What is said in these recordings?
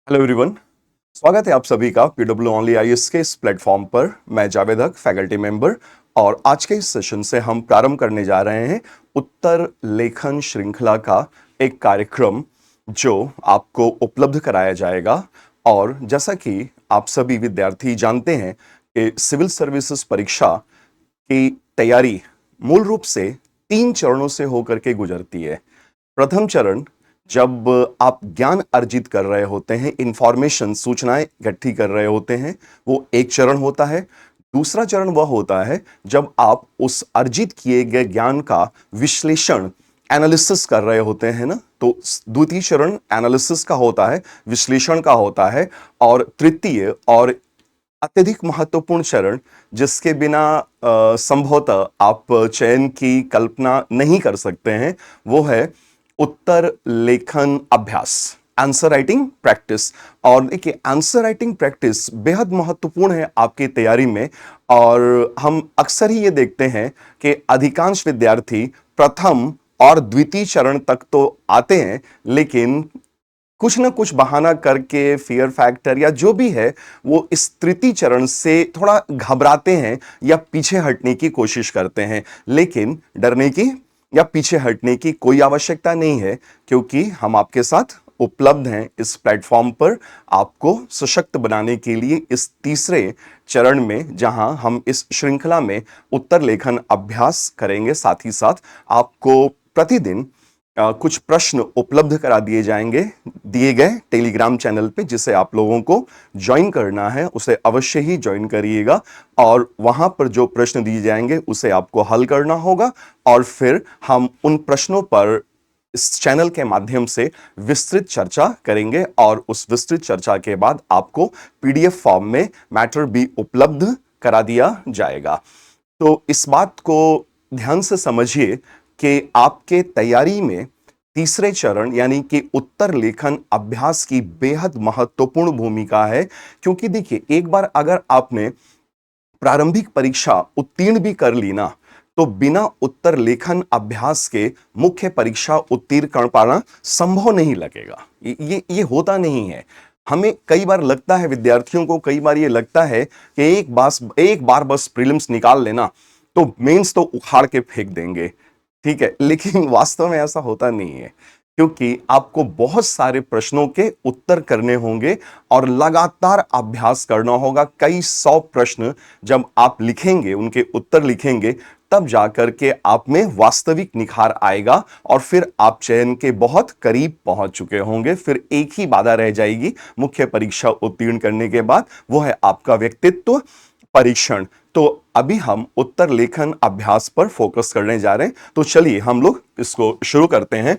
Hello everyone. स्वागत है आप सभी का पीडब्ल्यू ओनली आईएएस के इस प्लेटफॉर्म पर। मैं जावेद हक, फैकल्टी मेंबर, और आज के इस सेशन से हम प्रारंभ करने जा रहे हैं उत्तर लेखन श्रृंखला का एक कार्यक्रम जो आपको उपलब्ध कराया जाएगा। और जैसा कि आप सभी विद्यार्थी जानते हैं कि सिविल सर्विसेज परीक्षा की तैयारी मूल रूप से 3 चरणों से होकर के गुजरती है। प्रथम चरण जब आप ज्ञान अर्जित कर रहे होते हैं, इंफॉर्मेशन सूचनाएं इकट्ठी कर रहे होते हैं, वो एक चरण होता है। दूसरा चरण वह होता है जब आप उस अर्जित किए गए ज्ञान का विश्लेषण एनालिसिस कर रहे होते हैं ना, तो द्वितीय चरण एनालिसिस का होता है, विश्लेषण का होता है। और तृतीय और अत्यधिक महत्वपूर्ण चरण जिसके बिना संभवतः आप चयन की कल्पना नहीं कर सकते हैं, वो है उत्तर लेखन अभ्यास, आंसर राइटिंग प्रैक्टिस। और देखिए, आंसर राइटिंग प्रैक्टिस बेहद महत्वपूर्ण है आपकी तैयारी में। और हम अक्सर ही ये देखते हैं कि अधिकांश विद्यार्थी प्रथम और द्वितीय चरण तक तो आते हैं, लेकिन कुछ ना कुछ बहाना करके, फियर फैक्टर या जो भी है, वो इस तृतीय चरण से थोड़ा घबराते हैं या पीछे हटने की कोशिश करते हैं। लेकिन डरने की या पीछे हटने की कोई आवश्यकता नहीं है, क्योंकि हम आपके साथ उपलब्ध हैं इस प्लेटफॉर्म पर आपको सशक्त बनाने के लिए। इस तीसरे चरण में जहां हम इस श्रृंखला में उत्तर लेखन अभ्यास करेंगे, साथ ही साथ आपको प्रतिदिन कुछ प्रश्न उपलब्ध करा दिए जाएंगे दिए गए टेलीग्राम चैनल पे, जिसे आप लोगों को ज्वाइन करना है उसे अवश्य ही ज्वाइन करिएगा। और वहां पर जो प्रश्न दिए जाएंगे उसे आपको हल करना होगा, और फिर हम उन प्रश्नों पर इस चैनल के माध्यम से विस्तृत चर्चा करेंगे। और उस विस्तृत चर्चा के बाद आपको पीडीएफ फॉर्म में मैटर भी उपलब्ध करा दिया जाएगा। तो इस बात को ध्यान से समझिए कि आपके तैयारी में तीसरे चरण यानी कि उत्तर लेखन अभ्यास की बेहद महत्वपूर्ण भूमिका है। क्योंकि देखिए, एक बार अगर आपने प्रारंभिक परीक्षा उत्तीर्ण भी कर ली ना, तो बिना उत्तर लेखन अभ्यास के मुख्य परीक्षा उत्तीर्ण कर पाना संभव नहीं लगेगा। ये होता नहीं है। हमें कई बार लगता है, विद्यार्थियों को कई बार ये लगता है कि एक बार बस प्रीलिम्स निकाल लेना तो मेंस तो उखाड़ के फेंक देंगे, ठीक है। लेकिन वास्तव में ऐसा होता नहीं है, क्योंकि आपको बहुत सारे प्रश्नों के उत्तर करने होंगे और लगातार अभ्यास करना होगा। कई 100 प्रश्न जब आप लिखेंगे, उनके उत्तर लिखेंगे, तब जाकर के आप में वास्तविक निखार आएगा और फिर आप चयन के बहुत करीब पहुंच चुके होंगे। फिर एक ही बाधा रह जाएगी मुख्य परीक्षा उत्तीर्ण करने के बाद, वो है आपका व्यक्तित्व परीक्षण। तो अभी हम उत्तर लेखन अभ्यास पर फोकस करने जा रहे हैं, तो चलिए हम लोग इसको शुरू करते हैं।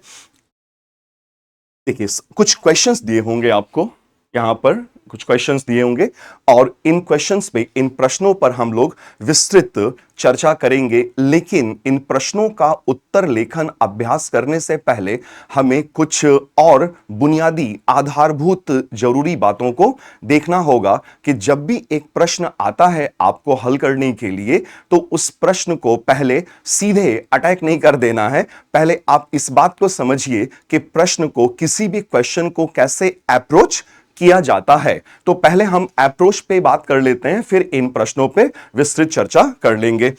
देखिए, कुछ क्वेश्चंस दिए होंगे आपको, यहां पर कुछ क्वेश्चंस दिए होंगे, और इन क्वेश्चंस पे, इन प्रश्नों पर हम लोग विस्तृत चर्चा करेंगे। लेकिन इन प्रश्नों का उत्तर लेखन अभ्यास करने से पहले हमें कुछ और बुनियादी आधारभूत जरूरी बातों को देखना होगा कि जब भी एक प्रश्न आता है आपको हल करने के लिए, तो उस प्रश्न को पहले सीधे अटैक नहीं कर देना है। पहले आप इस बात को समझिए कि प्रश्न को, किसी भी क्वेश्चन को कैसे अप्रोच किया जाता है। तो पहले हम अप्रोच पे बात कर लेते हैं, फिर इन प्रश्नों पे विस्तृत चर्चा कर लेंगे।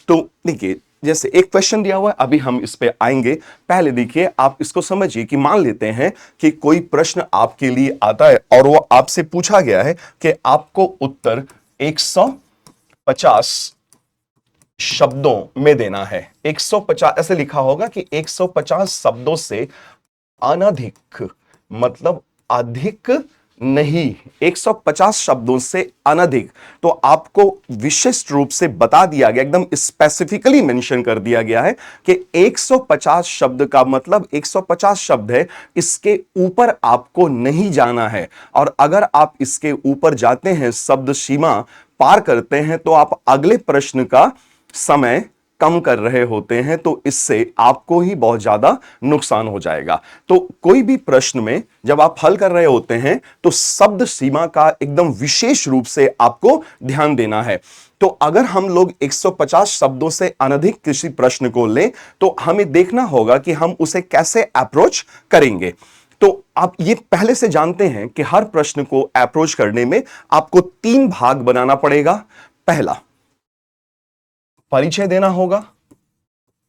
तो देखिए, जैसे एक क्वेश्चन दिया हुआ है, अभी हम इस पे आएंगे। पहले देखिए, आप इसको समझिए कि मान लेते हैं कि कोई प्रश्न आपके लिए आता है और वो आपसे पूछा गया है कि आपको उत्तर 150 शब्दों में देना है। 150 ऐसे लिखा होगा कि 150 शब्दों से अनधिक, मतलब अधिक नहीं, 150 शब्दों से अनधिक। तो आपको विशिष्ट रूप से बता दिया गया, एकदम स्पेसिफिकली मेंशन कर दिया गया है कि 150 शब्द का मतलब 150 शब्द है, इसके ऊपर आपको नहीं जाना है। और अगर आप इसके ऊपर जाते हैं, शब्द सीमा पार करते हैं, तो आप अगले प्रश्न का समय कम कर रहे होते हैं, तो इससे आपको ही बहुत ज्यादा नुकसान हो जाएगा। तो कोई भी प्रश्न में जब आप हल कर रहे होते हैं, तो शब्द सीमा का एकदम विशेष रूप से आपको ध्यान देना है। तो अगर हम लोग 150 शब्दों से अनधिक किसी प्रश्न को लें, तो हमें देखना होगा कि हम उसे कैसे अप्रोच करेंगे। तो आप ये पहले से जानते हैं कि हर प्रश्न को अप्रोच करने में आपको 3 भाग बनाना पड़ेगा। पहला, परिचय देना होगा,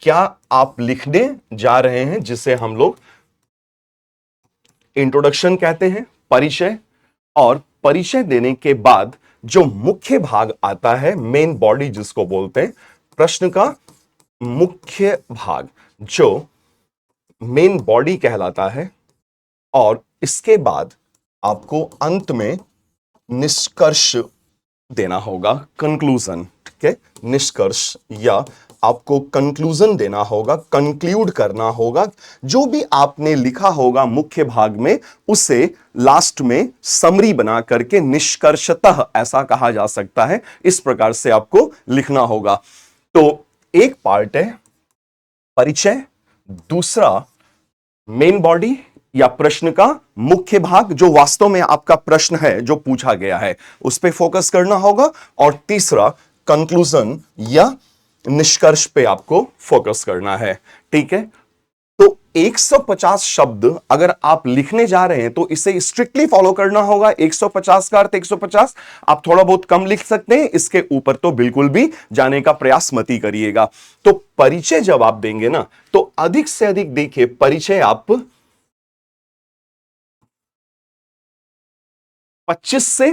क्या आप लिखने जा रहे हैं, जिसे हम लोग इंट्रोडक्शन कहते हैं, परिचय। और परिचय देने के बाद जो मुख्य भाग आता है, मेन बॉडी जिसको बोलते हैं, प्रश्न का मुख्य भाग जो मेन बॉडी कहलाता है। और इसके बाद आपको अंत में निष्कर्ष देना होगा, कंक्लूजन। ठीक है, निष्कर्ष या आपको कंक्लूजन देना होगा, कंक्लूड करना होगा। जो भी आपने लिखा होगा मुख्य भाग में, उसे लास्ट में समरी बना करके निष्कर्षतः, ऐसा कहा जा सकता है, इस प्रकार से आपको लिखना होगा। तो एक पार्ट है परिचय, दूसरा मेन बॉडी या प्रश्न का मुख्य भाग, जो वास्तव में आपका प्रश्न है जो पूछा गया है, उस पे फोकस करना होगा। और तीसरा कंक्लूजन या निष्कर्ष पे आपको फोकस करना है। ठीक है, तो 150 शब्द अगर आप लिखने जा रहे हैं तो इसे स्ट्रिक्टली फॉलो करना होगा। 150 का अर्थ 150, आप थोड़ा बहुत कम लिख सकते हैं, इसके ऊपर तो बिल्कुल भी जाने का प्रयास मत ही करिएगा। तो परिचय जब आप देंगे ना, तो अधिक से अधिक देखिए, परिचय आप 25 से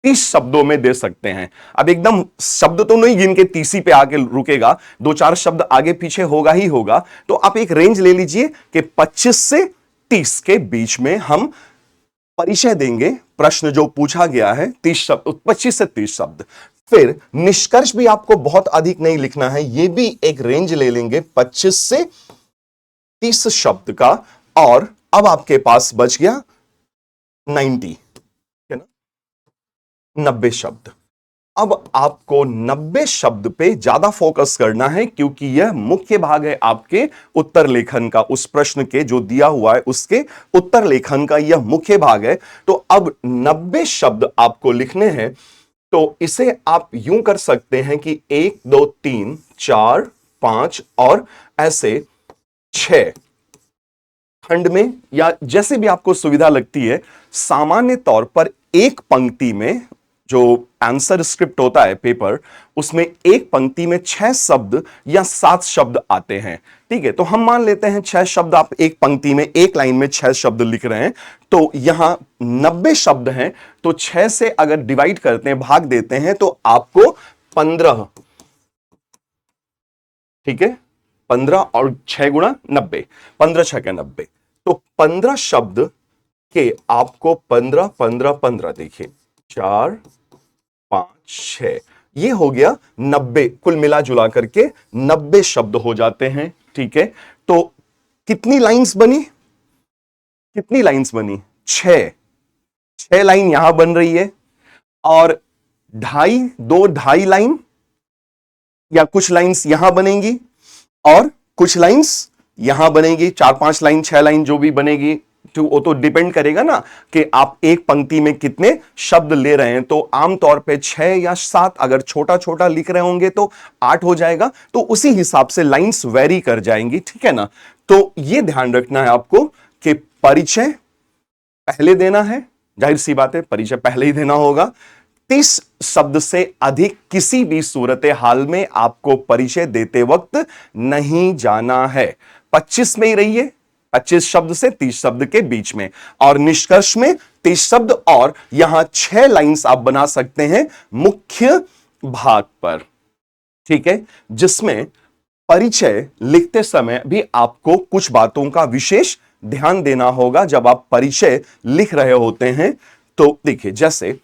30 शब्दों में दे सकते हैं। अब एकदम शब्द तो नहीं गिन के 30 पे आके रुकेगा, 2-4 शब्द आगे पीछे होगा ही होगा। तो आप एक रेंज ले लीजिए कि 25 से 30 के बीच में हम परिचय देंगे। प्रश्न जो पूछा गया है 30 शब्द, 25 से 30 शब्द। फिर निष्कर्ष भी आपको बहुत अधिक नहीं लिखना है, यह भी एक रेंज ले लेंगे 25 से 30 शब्द का। और अब आपके पास बच गया 90, 90 शब्द। अब आपको 90 शब्द पे ज्यादा फोकस करना है, क्योंकि यह मुख्य भाग है आपके उत्तर लेखन का। उस प्रश्न के जो दिया हुआ है उसके उत्तर लेखन का यह मुख्य भाग है। तो अब 90 शब्द आपको लिखने हैं। तो इसे आप यूं कर सकते हैं कि 1 2 3 4 5 और ऐसे 6 खंड में, या जैसे भी आपको सुविधा लगती है। सामान्य तौर पर एक पंक्ति में, जो आंसर स्क्रिप्ट होता है पेपर, उसमें एक पंक्ति में 6 शब्द या 7 शब्द आते हैं। ठीक है, तो हम मान लेते हैं 6 शब्द आप एक पंक्ति में, एक लाइन में 6 शब्द लिख रहे हैं। तो यहां 90 शब्द हैं, तो 6 से अगर डिवाइड करते हैं, भाग देते हैं, तो आपको 15, ठीक है, 15 और 6 गुणा 90, 15 6 के 90। तो 15 शब्द के आपको 15 15 15, देखिए 4 5 6, ये हो गया 90। कुल मिला जुला करके 90 शब्द हो जाते हैं। ठीक है, तो कितनी लाइंस बनी, कितनी लाइंस बनी? 6 लाइन यहां बन रही है, और 2.5 लाइन या कुछ लाइंस यहां बनेंगी, और कुछ लाइंस यहां बनेगी। 4-5 लाइन, 6 लाइन जो भी बनेगी, तो वो तो डिपेंड करेगा ना कि आप एक पंक्ति में कितने शब्द ले रहे हैं। तो आमतौर पे 6 या 7, अगर छोटा छोटा लिख रहे होंगे तो 8 हो जाएगा। तो उसी हिसाब से लाइंस वेरी कर जाएंगी। ठीक है ना, तो ये ध्यान रखना है आपको कि परिचय पहले देना है, जाहिर सी बात है, परिचय पहले ही देना होगा। 30 शब्द से अधिक किसी भी सूरत हाल में आपको परिचय देते वक्त नहीं जाना है। 25 में ही रहिए, 25 शब्द से 30 शब्द के बीच में, और निष्कर्ष में 30 शब्द, और यहां 6 लाइंस आप बना सकते हैं मुख्य भाग पर। ठीक है, जिसमें परिचय लिखते समय भी आपको कुछ बातों का विशेष ध्यान देना होगा जब आप परिचय लिख रहे होते हैं। तो देखिए, जैसे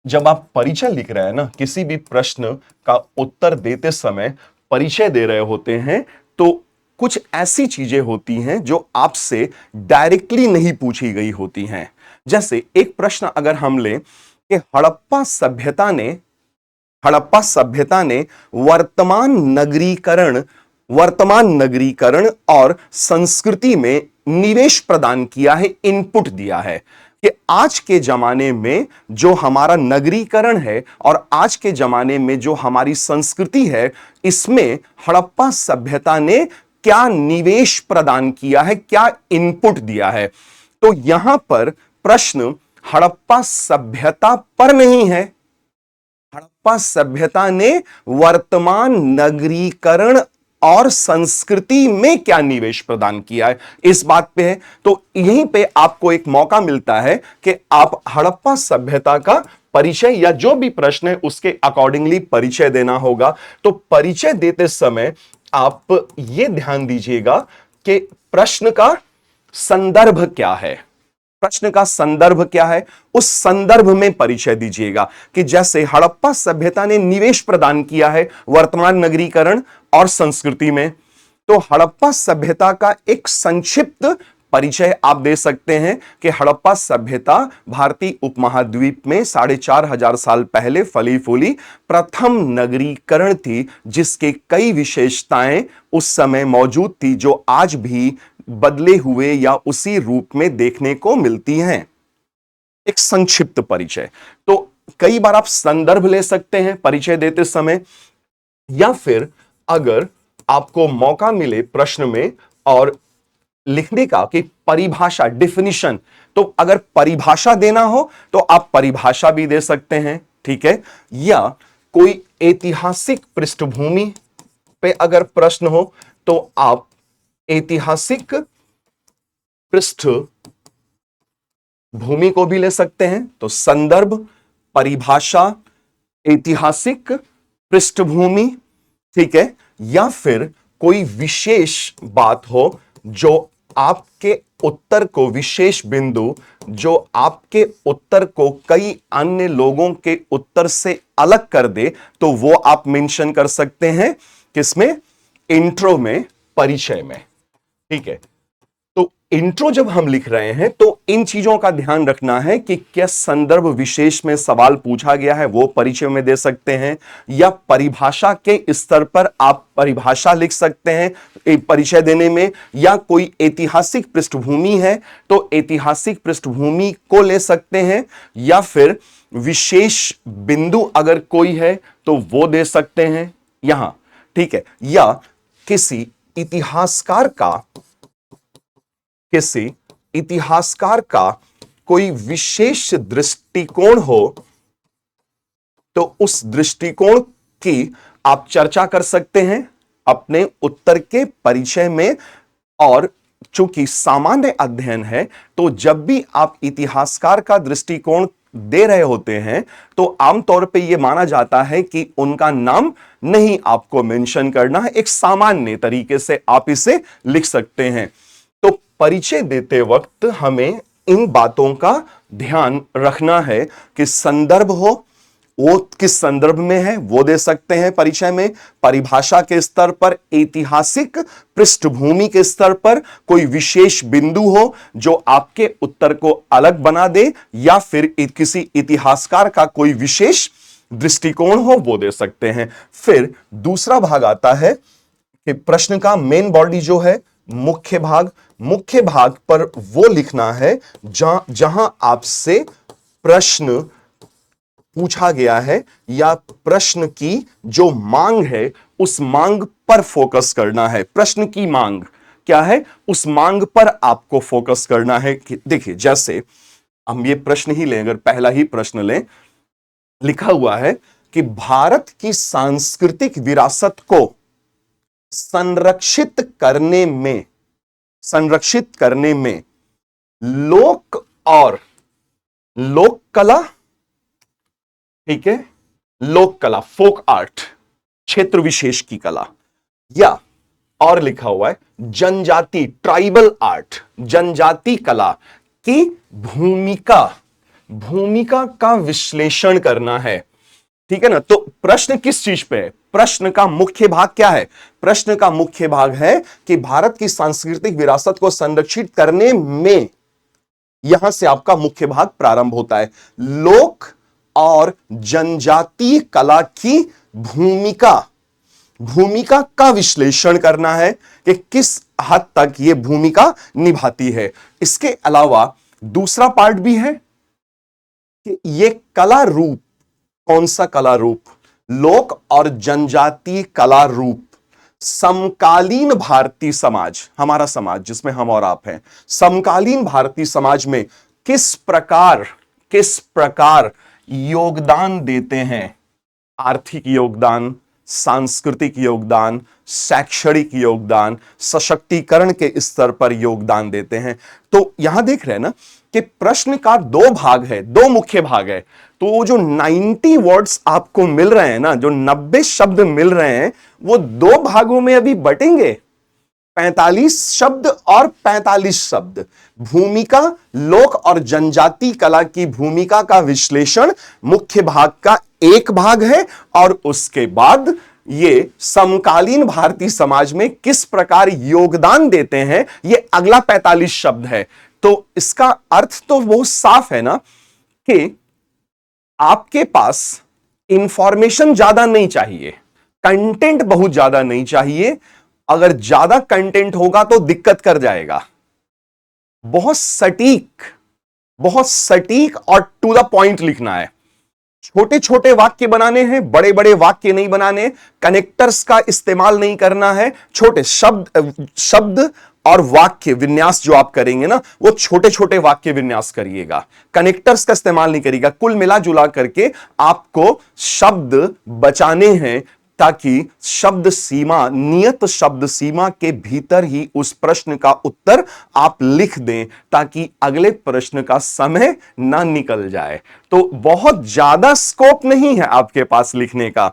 जब आप परिचय लिख रहे हैं ना, किसी भी प्रश्न का उत्तर देते समय परिचय दे रहे होते हैं, तो कुछ ऐसी चीजें होती हैं जो आपसे डायरेक्टली नहीं पूछी गई होती हैं। जैसे एक प्रश्न अगर हम लें कि हड़प्पा सभ्यता ने वर्तमान नगरीकरण और संस्कृति में निवेश प्रदान किया है, इनपुट दिया है, कि आज के जमाने में जो हमारा नगरीकरण है और आज के जमाने में जो हमारी संस्कृति है, इसमें हड़प्पा सभ्यता ने क्या निवेश प्रदान किया है, क्या इनपुट दिया है। तो यहां पर प्रश्न हड़प्पा सभ्यता पर नहीं है, हड़प्पा सभ्यता ने वर्तमान नगरीकरण और संस्कृति में क्या निवेश प्रदान किया है, इस बात पे है। तो यहीं पे आपको एक मौका मिलता है कि आप हड़प्पा सभ्यता का परिचय या जो भी प्रश्न है उसके अकॉर्डिंगली परिचय देना होगा। तो परिचय देते समय आप यह ध्यान दीजिएगा कि प्रश्न का संदर्भ क्या है, प्रश्न का संदर्भ क्या है, उस संदर्भ में परिचय दीजिएगा। कि जैसे हड़प्पा सभ्यता ने निवेश प्रदान किया है वर्तमान नगरीकरण और संस्कृति में, तो हड़प्पा सभ्यता का एक संक्षिप्त परिचय आप दे सकते हैं कि हड़प्पा सभ्यता भारतीय उपमहाद्वीप में 4,500 साल पहले फली फूली प्रथम नगरीकरण थी, जिसके कई विशेषताएं उस समय मौजूद थी जो आज भी बदले हुए या उसी रूप में देखने को मिलती हैं। एक संक्षिप्त परिचय। तो कई बार आप संदर्भ ले सकते हैं परिचय देते समय, या फिर अगर आपको मौका मिले प्रश्न में और लिखने का कि परिभाषा, डिफिनिशन, तो अगर परिभाषा देना हो तो आप परिभाषा भी दे सकते हैं, ठीक है। या कोई ऐतिहासिक पृष्ठभूमि पे अगर प्रश्न हो तो आप ऐतिहासिक पृष्ठभूमि को भी ले सकते हैं। तो संदर्भ, परिभाषा, ऐतिहासिक पृष्ठभूमि, ठीक है। या फिर कोई विशेष बात हो जो आपके उत्तर को, विशेष बिंदु जो आपके उत्तर को कई अन्य लोगों के उत्तर से अलग कर दे, तो वो आप मेंशन कर सकते हैं किसमें, इंट्रो में, परिचय में, ठीक है। तो इंट्रो जब हम लिख रहे हैं तो इन चीजों का ध्यान रखना है कि क्या संदर्भ विशेष में सवाल पूछा गया है वो परिचय में दे सकते हैं, या परिभाषा के स्तर पर आप परिभाषा लिख सकते हैं परिचय देने में, या कोई ऐतिहासिक पृष्ठभूमि है तो ऐतिहासिक पृष्ठभूमि को ले सकते हैं, या फिर विशेष बिंदु अगर कोई है तो वो दे सकते हैं यहां, ठीक है। या किसी इतिहासकार का कोई विशेष दृष्टिकोण हो तो उस दृष्टिकोण की आप चर्चा कर सकते हैं अपने उत्तर के परिचय में। और चूंकि सामान्य अध्ययन है तो जब भी आप इतिहासकार का दृष्टिकोण दे रहे होते हैं तो आमतौर पे यह माना जाता है कि उनका नाम नहीं आपको मेंशन करना है, एक सामान्य तरीके से आप इसे लिख सकते हैं। तो परिचय देते वक्त हमें इन बातों का ध्यान रखना है कि संदर्भ हो, वो किस संदर्भ में है वो दे सकते हैं परिचय में, परिभाषा के स्तर पर, ऐतिहासिक पृष्ठभूमि के स्तर पर कोई विशेष बिंदु हो जो आपके उत्तर को अलग बना दे, या फिर किसी इतिहासकार का कोई विशेष दृष्टिकोण हो वो दे सकते हैं। फिर दूसरा भाग आता है कि प्रश्न का मेन बॉडी जो है, मुख्य भाग, मुख्य भाग पर वो लिखना है जहां आपसे प्रश्न पूछा गया है या प्रश्न की जो मांग है उस मांग पर फोकस करना है। प्रश्न की मांग क्या है, उस मांग पर आपको फोकस करना है। देखिए जैसे हम ये प्रश्न ही लें, अगर पहला ही प्रश्न लें, लिखा हुआ है कि भारत की सांस्कृतिक विरासत को संरक्षित करने में लोक और लोक कला, ठीक है, लोक कला, फोक आर्ट, क्षेत्र विशेष की कला, या और लिखा हुआ है जनजाति, ट्राइबल आर्ट, जनजाति कला की भूमिका का विश्लेषण करना है, ठीक है ना। तो प्रश्न किस चीज पे है, प्रश्न का मुख्य भाग क्या है, प्रश्न का मुख्य भाग है कि भारत की सांस्कृतिक विरासत को संरक्षित करने में, यहां से आपका मुख्य भाग प्रारंभ होता है। लोक और जनजातीय कला की भूमिका का विश्लेषण करना है कि किस हद तक यह भूमिका निभाती है। इसके अलावा दूसरा पार्ट भी है कि यह कला रूप, कौन सा कला रूप, लोक और जनजातीय कला रूप, समकालीन भारतीय समाज, हमारा समाज जिसमें हम और आप हैं, समकालीन भारतीय समाज में किस प्रकार योगदान देते हैं? आर्थिक योगदान, सांस्कृतिक योगदान, शैक्षणिक योगदान, सशक्तिकरण के स्तर पर योगदान देते हैं। तो यहां देख रहे हैं ना कि प्रश्न का दो भाग है, दो मुख्य भाग है। तो वो जो 90 वर्ड्स आपको मिल रहे हैं ना, जो 90 शब्द मिल रहे हैं, वो दो भागों में अभी बटेंगे, 45 शब्द और 45 शब्द। भूमिका, लोक और जनजाति कला की भूमिका का विश्लेषण मुख्य भाग का एक भाग है, और उसके बाद ये समकालीन भारतीय समाज में किस प्रकार योगदान देते हैं, ये अगला 45 शब्द है। तो इसका अर्थ तो बहुत साफ है ना कि आपके पास इंफॉर्मेशन ज्यादा नहीं चाहिए, कंटेंट बहुत ज्यादा नहीं चाहिए। अगर ज्यादा कंटेंट होगा तो दिक्कत कर जाएगा। बहुत सटीक और टू द पॉइंट लिखना है। छोटे छोटे वाक्य बनाने हैं, बड़े बड़े वाक्य नहीं बनाने। कनेक्टर्स का इस्तेमाल नहीं करना है। छोटे शब्द और वाक्य विन्यास जो आप करेंगे ना, वो छोटे छोटे वाक्य विन्यास करिएगा, कनेक्टर्स का इस्तेमाल नहीं करिएगा। कुल मिला जुला करके आपको शब्द बचाने हैं, ताकि शब्द सीमा, नियत शब्द सीमा के भीतर ही उस प्रश्न का उत्तर आप लिख दें, ताकि अगले प्रश्न का समय ना निकल जाए। तो बहुत ज्यादा स्कोप नहीं है आपके पास लिखने का।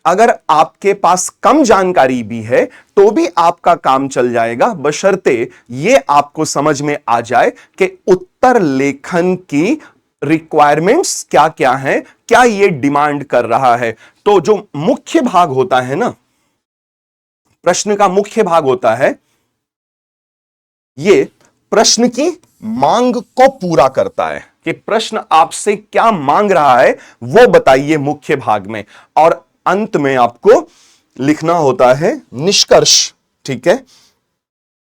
अगर आपके पास कम जानकारी भी है तो भी आपका काम चल जाएगा, बशर्ते ये आपको समझ में आ जाए कि उत्तर लेखन की रिक्वायरमेंट्स क्या क्या हैं, क्या ये डिमांड कर रहा है। तो जो मुख्य भाग होता है ना, प्रश्न का मुख्य भाग होता है, ये प्रश्न की मांग को पूरा करता है कि प्रश्न आपसे क्या मांग रहा है, वो बताइए मुख्य भाग में। और अंत में आपको लिखना होता है निष्कर्ष। ठीक है,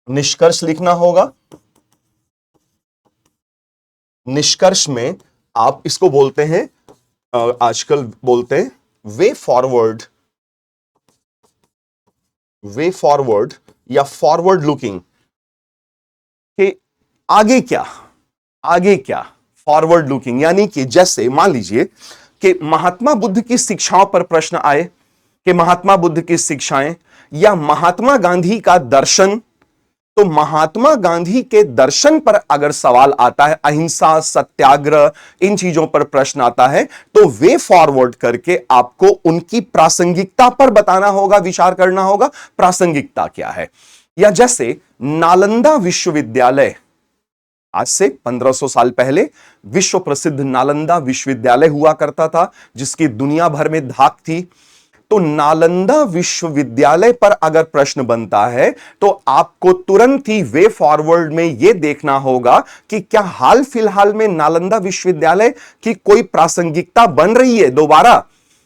निष्कर्ष लिखना होगा। निष्कर्ष में आप इसको बोलते हैं, आजकल बोलते हैं वे फॉरवर्ड या फॉरवर्ड लुकिंग, कि आगे क्या फॉरवर्ड लुकिंग। यानी कि जैसे मान लीजिए कि महात्मा बुद्ध की शिक्षाओं पर प्रश्न आए, कि महात्मा बुद्ध की शिक्षाएं या महात्मा गांधी का दर्शन। तो महात्मा गांधी के दर्शन पर अगर सवाल आता है, अहिंसा, सत्याग्रह, इन चीजों पर प्रश्न आता है, तो वे फॉरवर्ड करके आपको उनकी प्रासंगिकता पर बताना होगा, विचार करना होगा, प्रासंगिकता क्या है। या जैसे नालंदा विश्वविद्यालय, आज से 1500 साल पहले विश्व प्रसिद्ध नालंदा विश्वविद्यालय हुआ करता था, जिसकी दुनिया भर में धाक थी। तो नालंदा विश्वविद्यालय पर अगर प्रश्न बनता है तो आपको तुरंत ही वे फॉरवर्ड में यह देखना होगा कि क्या हाल फिलहाल में नालंदा विश्वविद्यालय की कोई प्रासंगिकता बन रही है दोबारा,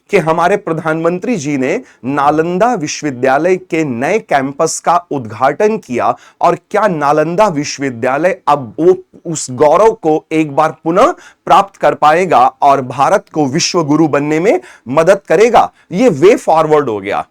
कि हमारे प्रधानमंत्री जी ने नालंदा विश्वविद्यालय के नए कैंपस का उद्घाटन किया, और क्या नालंदा विश्वविद्यालय अब वो उस गौरव को एक बार पुनः प्राप्त कर पाएगा और भारत को विश्व गुरु बनने में मदद करेगा। ये वे फॉरवर्ड हो गया।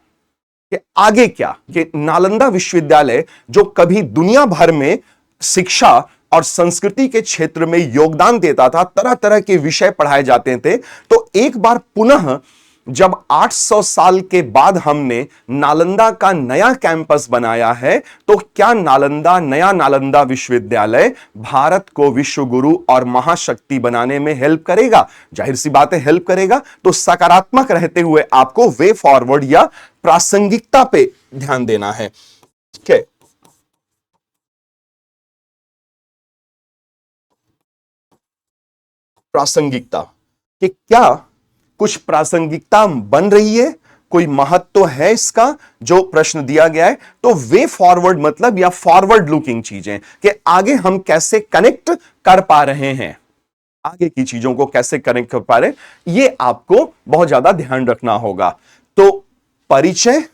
कि आगे क्या, कि नालंदा विश्वविद्यालय जो कभी दुनिया भर में शिक्षा और संस्कृति के क्षेत्र में योगदान देता था, तरह तरह के विषय पढ़ाए जाते थे, तो एक बार पुनः जब 800 साल के बाद हमने नालंदा का नया कैंपस बनाया है, तो क्या नया नालंदा विश्वविद्यालय भारत को विश्व गुरु और महाशक्ति बनाने में हेल्प करेगा? जाहिर सी बात है हेल्प करेगा। तो सकारात्मक रहते हुए आपको वे फॉरवर्ड या प्रासंगिकता पे ध्यान देना है। ठीक है, प्रासंगिकता, कि क्या कुछ प्रासंगिकता बन रही है, कोई महत्व है इसका जो प्रश्न दिया गया है। तो वे फॉरवर्ड मतलब या फॉरवर्ड लुकिंग चीजें, कि आगे हम कैसे कनेक्ट कर पा रहे हैं, आगे की चीजों को कैसे कनेक्ट कर पा रहे हैं, ये आपको बहुत ज्यादा ध्यान रखना होगा। तो परिचय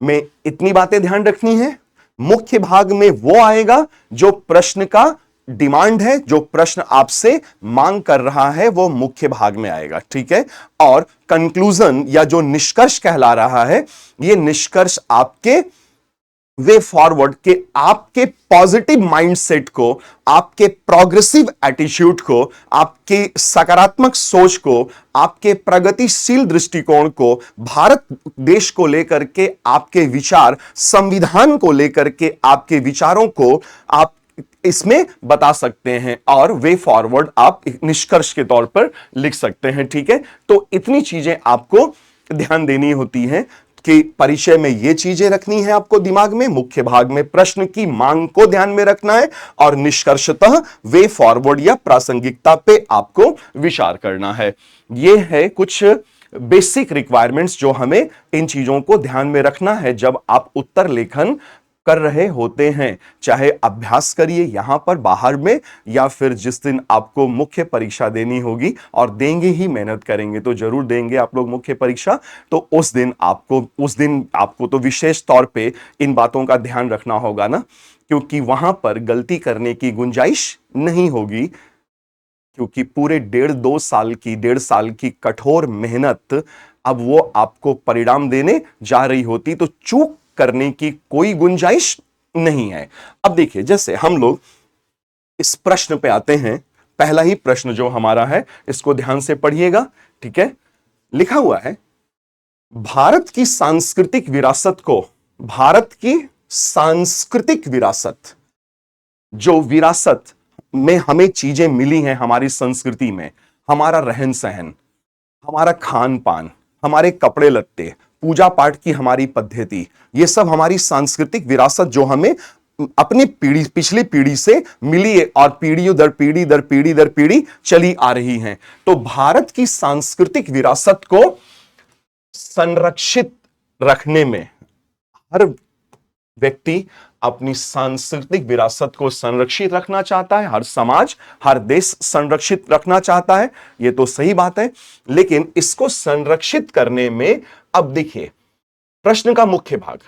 में इतनी बातें ध्यान रखनी है। मुख्य भाग में वो आएगा जो प्रश्न का डिमांड है, जो प्रश्न आपसे मांग कर रहा है, वो मुख्य भाग में आएगा, ठीक है। और कंक्लूजन या जो निष्कर्ष कहला रहा है, ये निष्कर्ष आपके वे फॉरवर्ड के आपके पॉजिटिव माइंडसेट को, आपके प्रोग्रेसिव एटीट्यूड को, आपके सकारात्मक सोच को, आपके प्रगतिशील दृष्टिकोण को, भारत देश को लेकर के आपके विचार, संविधान को लेकर के आपके विचारों को आप इसमें बता सकते हैं और वे फॉरवर्ड आप निष्कर्ष के तौर पर लिख सकते हैं, ठीक है। तो इतनी चीजें आपको ध्यान देनी होती हैं कि परिचय में ये चीजें रखनी है आपको दिमाग में, मुख्य भाग में प्रश्न की मांग को ध्यान में रखना है और निष्कर्षतः वे फॉरवर्ड या प्रासंगिकता पे आपको विचार करना है। ये है कुछ बेसिक रिक्वायरमेंट्स जो हमें इन चीजों को ध्यान में रखना है जब आप उत्तर लेखन कर रहे होते हैं। चाहे अभ्यास करिए यहां पर बाहर में, या फिर जिस दिन आपको मुख्य परीक्षा देनी होगी, और देंगे ही, मेहनत करेंगे तो जरूर देंगे आप लोग मुख्य परीक्षा, तो उस दिन आपको तो विशेष तौर पे इन बातों का ध्यान रखना होगा ना, क्योंकि वहां पर गलती करने की गुंजाइश नहीं होगी, क्योंकि पूरे 1.5 साल की कठोर मेहनत अब वो आपको परिणाम देने जा रही होती, तो चूक करने की कोई गुंजाइश नहीं है। अब देखिए, जैसे हम लोग इस प्रश्न पे आते हैं, पहला ही प्रश्न जो हमारा है, इसको ध्यान से पढ़िएगा, ठीक है। लिखा हुआ है, भारत की सांस्कृतिक विरासत, जो विरासत में हमें चीजें मिली हैं हमारी संस्कृति में, हमारा रहन सहन, हमारा खान पान, हमारे कपड़े लत्ते, पूजा पाठ की हमारी पद्धति, ये सब हमारी सांस्कृतिक विरासत जो हमें अपनी पिछली पीढ़ी से मिली है और पीढ़ियों दर पीढ़ी चली आ रही हैं। तो भारत की सांस्कृतिक विरासत को संरक्षित रखने में, हर व्यक्ति अपनी सांस्कृतिक विरासत को संरक्षित रखना चाहता है, हर समाज, हर देश संरक्षित रखना चाहता है, ये तो सही बात है। लेकिन इसको संरक्षित करने में, अब देखिए प्रश्न का मुख्य भाग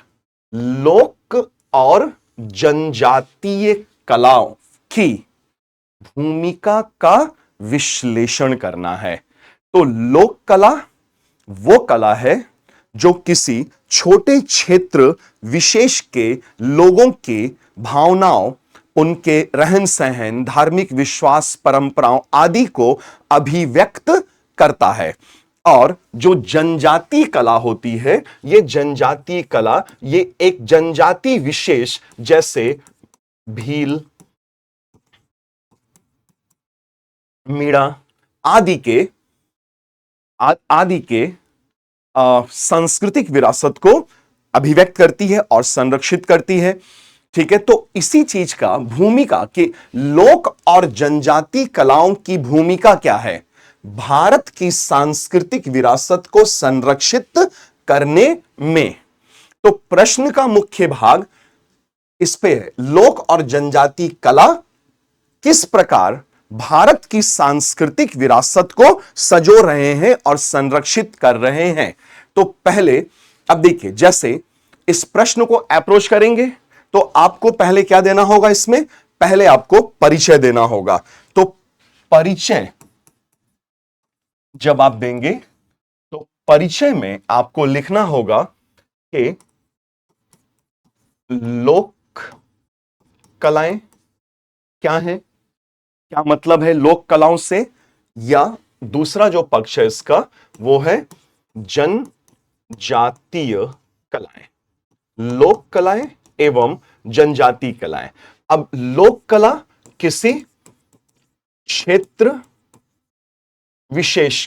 लोक और जनजातीय कलाओं की भूमिका का विश्लेषण करना है। तो लोक कला वो कला है जो किसी छोटे क्षेत्र विशेष के लोगों के भावनाओं, उनके रहन सहन, धार्मिक विश्वास, परंपराओं आदि को अभिव्यक्त करता है। और जो जनजातीय कला होती है, ये जनजातीय कला, ये एक जनजाति विशेष, जैसे भील, मीणा आदि के सांस्कृतिक विरासत को अभिव्यक्त करती है और संरक्षित करती है, ठीक है। तो इसी चीज का भूमिका कि लोक और जनजातीय कलाओं की भूमिका क्या है भारत की सांस्कृतिक विरासत को संरक्षित करने में। तो प्रश्न का मुख्य भाग इस पे है, लोक और जनजातीय कला किस प्रकार भारत की सांस्कृतिक विरासत को सजो रहे हैं और संरक्षित कर रहे हैं। तो पहले, अब देखिए, जैसे इस प्रश्न को अप्रोच करेंगे तो आपको पहले क्या देना होगा, इसमें पहले आपको परिचय देना होगा। तो परिचय जब आप देंगे तो परिचय में आपको लिखना होगा कि लोक कलाएं क्या हैं, क्या मतलब है लोक कलाओं से, या दूसरा जो पक्ष है इसका वो है जनजातीय कलाएं, लोक कलाएं एवं जनजातीय कलाएं। अब लोक कला किसी क्षेत्र विशेष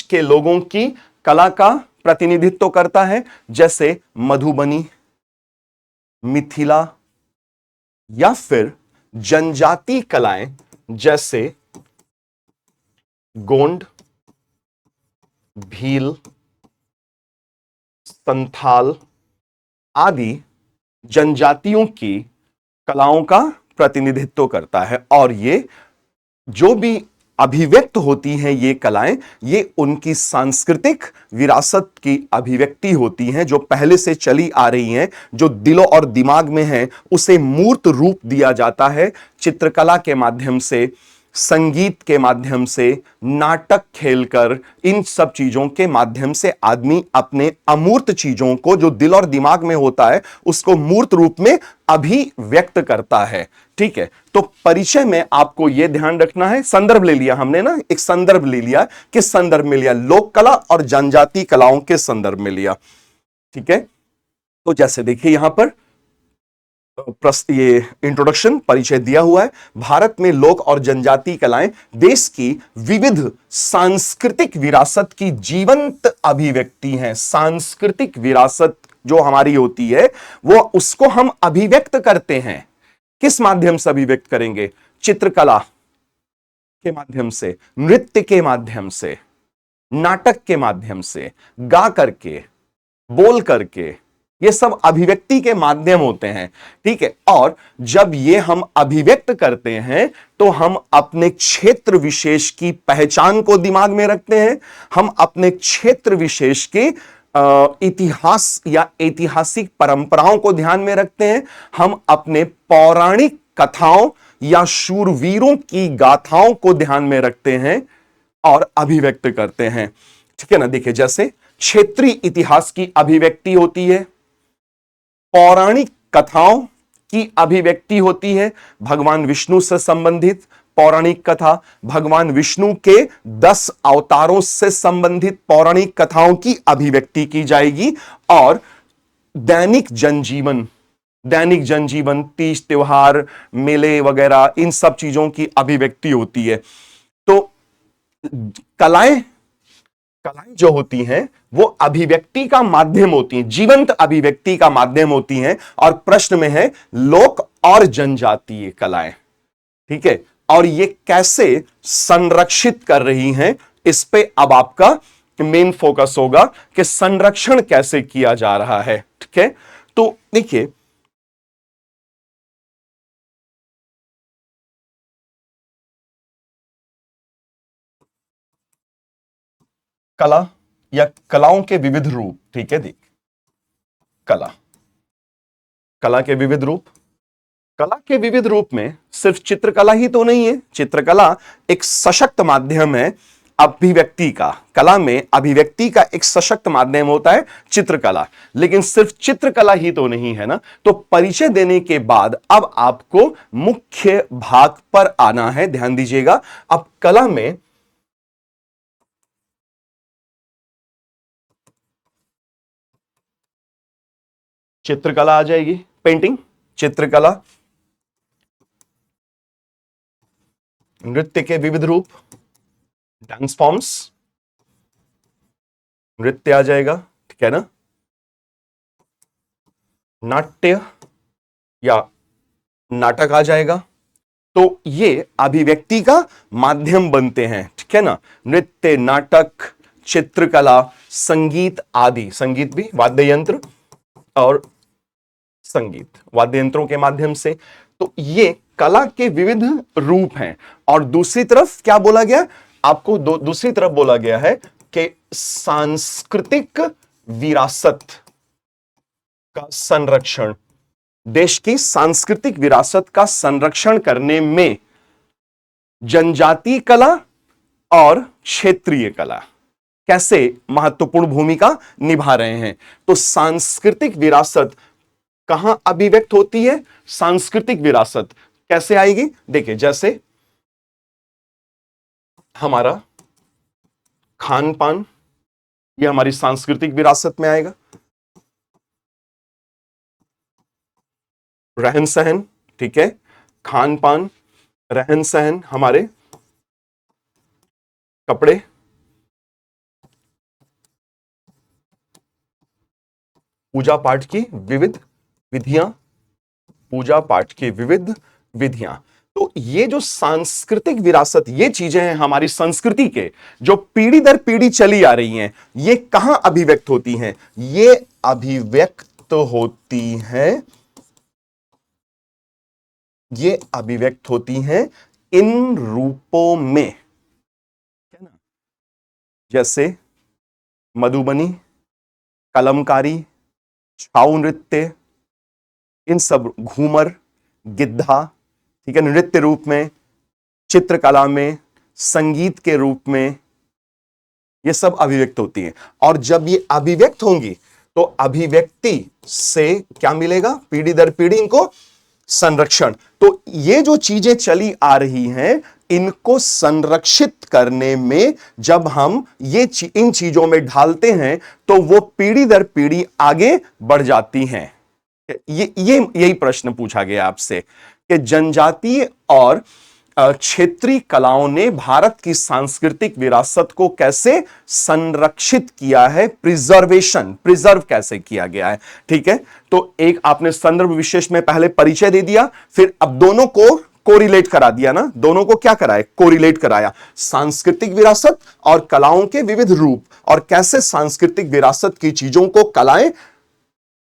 के लोगों की कला का प्रतिनिधित्व करता है, जैसे मधुबनी, मिथिला, या फिर जनजातीय कलाएं जैसे गोंड, भील, संथाल आदि जनजातियों की कलाओं का प्रतिनिधित्व करता है। और ये जो भी अभिव्यक्त होती हैं ये कलाएं, ये उनकी सांस्कृतिक विरासत की अभिव्यक्ति होती हैं जो पहले से चली आ रही हैं, जो दिलों और दिमाग में है, उसे मूर्त रूप दिया जाता है चित्रकला के माध्यम से, संगीत के माध्यम से, नाटक खेलकर, इन सब चीजों के माध्यम से आदमी अपने अमूर्त चीजों को जो दिल और दिमाग में होता है उसको मूर्त रूप में अभिव्यक्त करता है। ठीक है, तो परिचय में आपको यह ध्यान रखना है, संदर्भ ले लिया हमने ना, एक संदर्भ ले लिया, किस संदर्भ में लिया, लोक कला और जनजातीय कलाओं के संदर्भ में लिया। ठीक है, तो जैसे देखिए यहां पर ये इंट्रोडक्शन परिचय दिया हुआ है। भारत में लोक और जनजातीय कलाएं देश की विविध सांस्कृतिक विरासत की जीवंत अभिव्यक्ति हैं। सांस्कृतिक विरासत जो हमारी होती है वो उसको हम अभिव्यक्त करते हैं। किस माध्यम से अभिव्यक्त करेंगे? चित्रकला के माध्यम से, नृत्य के माध्यम से, नाटक के माध्यम से, गा करके, बोल करके, ये सब अभिव्यक्ति के माध्यम होते हैं। ठीक है, और जब ये हम अभिव्यक्त करते हैं तो हम अपने क्षेत्र विशेष की पहचान को दिमाग में रखते हैं, हम अपने क्षेत्र विशेष के इतिहास या ऐतिहासिक परंपराओं को ध्यान में रखते हैं, हम अपने पौराणिक कथाओं या शूरवीरों की गाथाओं को ध्यान में रखते हैं और अभिव्यक्त करते हैं। ठीक है ना, देखिए जैसे क्षेत्रीय इतिहास की अभिव्यक्ति होती है, पौराणिक कथाओं की अभिव्यक्ति होती है, भगवान विष्णु से संबंधित पौराणिक कथा, भगवान विष्णु के 10 अवतारों से संबंधित पौराणिक कथाओं की अभिव्यक्ति की जाएगी, और दैनिक जनजीवन, तीज त्योहार, मेले वगैरह, इन सब चीजों की अभिव्यक्ति होती है। तो कलाएं जो होती हैं वो अभिव्यक्ति का माध्यम होती हैं, जीवंत अभिव्यक्ति का माध्यम होती हैं। और प्रश्न में है लोक और जनजातीय कलाएं। ठीक है, और ये कैसे संरक्षित कर रही हैं, इस पे अब आपका मेन फोकस होगा कि संरक्षण कैसे किया जा रहा है। ठीक है, तो देखिए कला या कलाओं के विविध रूप। ठीक है, देख कला के विविध रूप, कला के विविध रूप में सिर्फ चित्रकला ही तो नहीं है। चित्रकला एक सशक्त माध्यम है अभिव्यक्ति का। कला में अभिव्यक्ति का एक सशक्त माध्यम होता है चित्रकला, लेकिन सिर्फ चित्रकला ही तो नहीं है ना। तो परिचय देने के बाद अब आपको मुख्य भाग पर आना है, ध्यान दीजिएगा। अब कला में चित्रकला आ जाएगी, पेंटिंग, चित्रकला, नृत्य के विविध रूप, डांस फॉर्म्स, नृत्य आ जाएगा, ठीक है ना, नाट्य या नाटक आ जाएगा। तो ये अभिव्यक्ति का माध्यम बनते हैं, ठीक है ना। नृत्य, नाटक, चित्रकला, संगीत आदि, संगीत भी वाद्य यंत्र और संगीत वाद्य यंत्रों के माध्यम से। तो ये कला के विविध रूप हैं। और दूसरी तरफ क्या बोला गया आपको? दूसरी तरफ बोला गया है कि सांस्कृतिक विरासत का संरक्षण, देश की सांस्कृतिक विरासत का संरक्षण करने में जनजातीय कला और क्षेत्रीय कला कैसे महत्वपूर्ण भूमिका निभा रहे हैं। तो सांस्कृतिक विरासत कहां अभिव्यक्त होती है? सांस्कृतिक विरासत कैसे आएगी? देखिए जैसे हमारा खान पान, यह हमारी सांस्कृतिक विरासत में आएगा। रहन सहन, ठीक है, खान पान, रहन सहन, हमारे कपड़े, पूजा पाठ की विविध विधियां, पूजा पाठ की विविध विधियां। तो ये जो सांस्कृतिक विरासत, ये चीजें हैं हमारी संस्कृति के, जो पीढ़ी दर पीढ़ी चली आ रही हैं, ये कहां अभिव्यक्त होती हैं? ये अभिव्यक्त होती हैं, ये अभिव्यक्त होती हैं इन रूपों में, जैसे मधुबनी, कलमकारी, छाऊ नृत्य, इन सब, घूमर, गिद्धा, ठीक है, नृत्य रूप में, चित्रकला में, संगीत के रूप में, ये सब अभिव्यक्त होती हैं। और जब ये अभिव्यक्त होंगी तो अभिव्यक्ति से क्या मिलेगा? पीढ़ी दर पीढ़ी इनको संरक्षण। तो ये जो चीजें चली आ रही हैं, इनको संरक्षित करने में जब हम इन चीजों में ढालते हैं तो वो पीढ़ी दर पीढ़ी आगे बढ़ जाती हैं। यही प्रश्न पूछा गया आपसे कि जनजातीय और क्षेत्रीय कलाओं ने भारत की सांस्कृतिक विरासत को कैसे संरक्षित किया है, प्रिजर्व कैसे किया गया है। ठीक है, तो एक आपने संदर्भ विशेष में पहले परिचय दे दिया, फिर अब दोनों को कोरिलेट करा दिया ना, दोनों को क्या कराया? कोरिलेट कराया, सांस्कृतिक विरासत और कलाओं के विविध रूप, और कैसे सांस्कृतिक विरासत की चीजों को कलाएं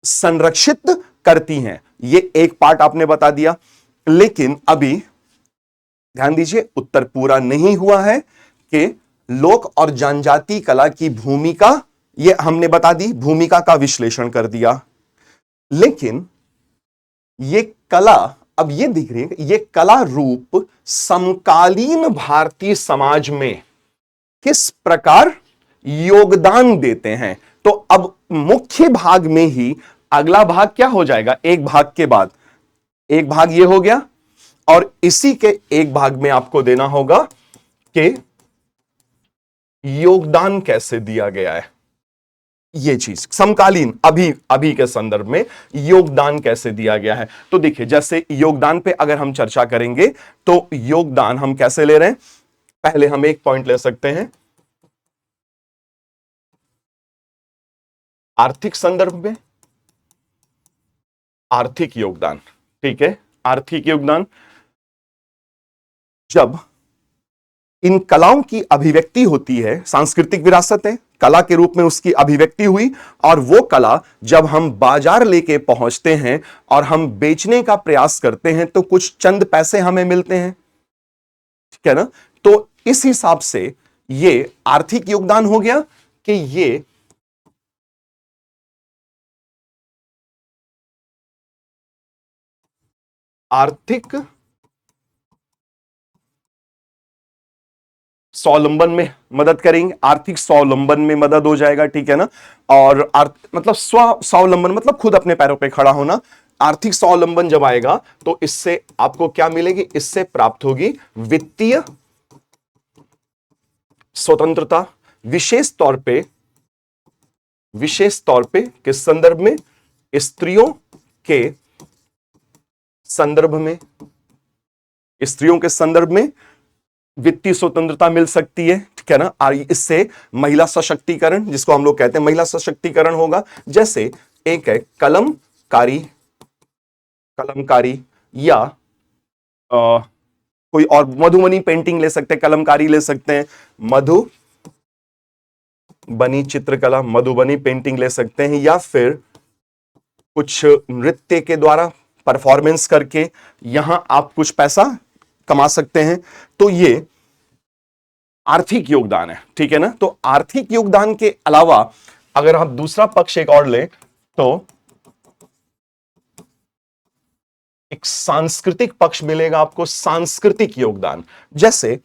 संरक्षित करती हैं। ये एक पार्ट आपने बता दिया। लेकिन अभी ध्यान दीजिए, उत्तर पूरा नहीं हुआ है कि लोक और जनजाति कला की भूमिका, ये हमने बता दी, भूमिका का विश्लेषण कर दिया। लेकिन ये कला, अब ये दिख रही है, ये कला रूप समकालीन भारतीय समाज में किस प्रकार योगदान देते हैं। तो अब मुख्य भाग में ही अगला भाग क्या हो जाएगा? एक भाग के बाद एक भाग ये हो गया, और इसी के एक भाग में आपको देना होगा कि योगदान कैसे दिया गया है। ये चीज समकालीन अभी के संदर्भ में योगदान कैसे दिया गया है। तो देखिए, जैसे योगदान पे अगर हम चर्चा करेंगे तो योगदान हम कैसे ले रहे हैं? पहले हम एक पॉइंट ले सकते हैं आर्थिक संदर्भ में, आर्थिक योगदान। ठीक है, आर्थिक योगदान, जब इन कलाओं की अभिव्यक्ति होती है, सांस्कृतिक विरासत है, कला के रूप में उसकी अभिव्यक्ति हुई, और वो कला जब हम बाजार लेके पहुंचते हैं और हम बेचने का प्रयास करते हैं तो कुछ चंद पैसे हमें मिलते हैं, ठीक है ना। तो इस हिसाब से ये आर्थिक योगदान हो गया कि ये आर्थिक स्वावलंबन में मदद करेंगे, आर्थिक स्वावलंबन में मदद हो जाएगा, ठीक है ना। और मतलब स्वावलंबन मतलब खुद अपने पैरों पे खड़ा होना। आर्थिक स्वावलंबन जब आएगा तो इससे आपको क्या मिलेगी? इससे प्राप्त होगी वित्तीय स्वतंत्रता, विशेष तौर पे किस संदर्भ में? स्त्रियों के संदर्भ में, स्त्रियों के संदर्भ में वित्तीय स्वतंत्रता मिल सकती है, ठीक है ना। और इससे महिला सशक्तिकरण, जिसको हम लोग कहते हैं महिला सशक्तिकरण होगा। जैसे एक है कलमकारी या कोई और, मधुबनी पेंटिंग ले सकते हैं, कलमकारी ले सकते हैं, मधुबनी चित्रकला, मधुबनी पेंटिंग ले सकते हैं, या फिर कुछ नृत्य के द्वारा परफॉर्मेंस करके यहां आप कुछ पैसा कमा सकते हैं। तो ये आर्थिक योगदान है, ठीक है ना। तो आर्थिक योगदान के अलावा अगर हम दूसरा पक्ष एक और लें तो एक सांस्कृतिक पक्ष मिलेगा आपको, सांस्कृतिक योगदान। जैसे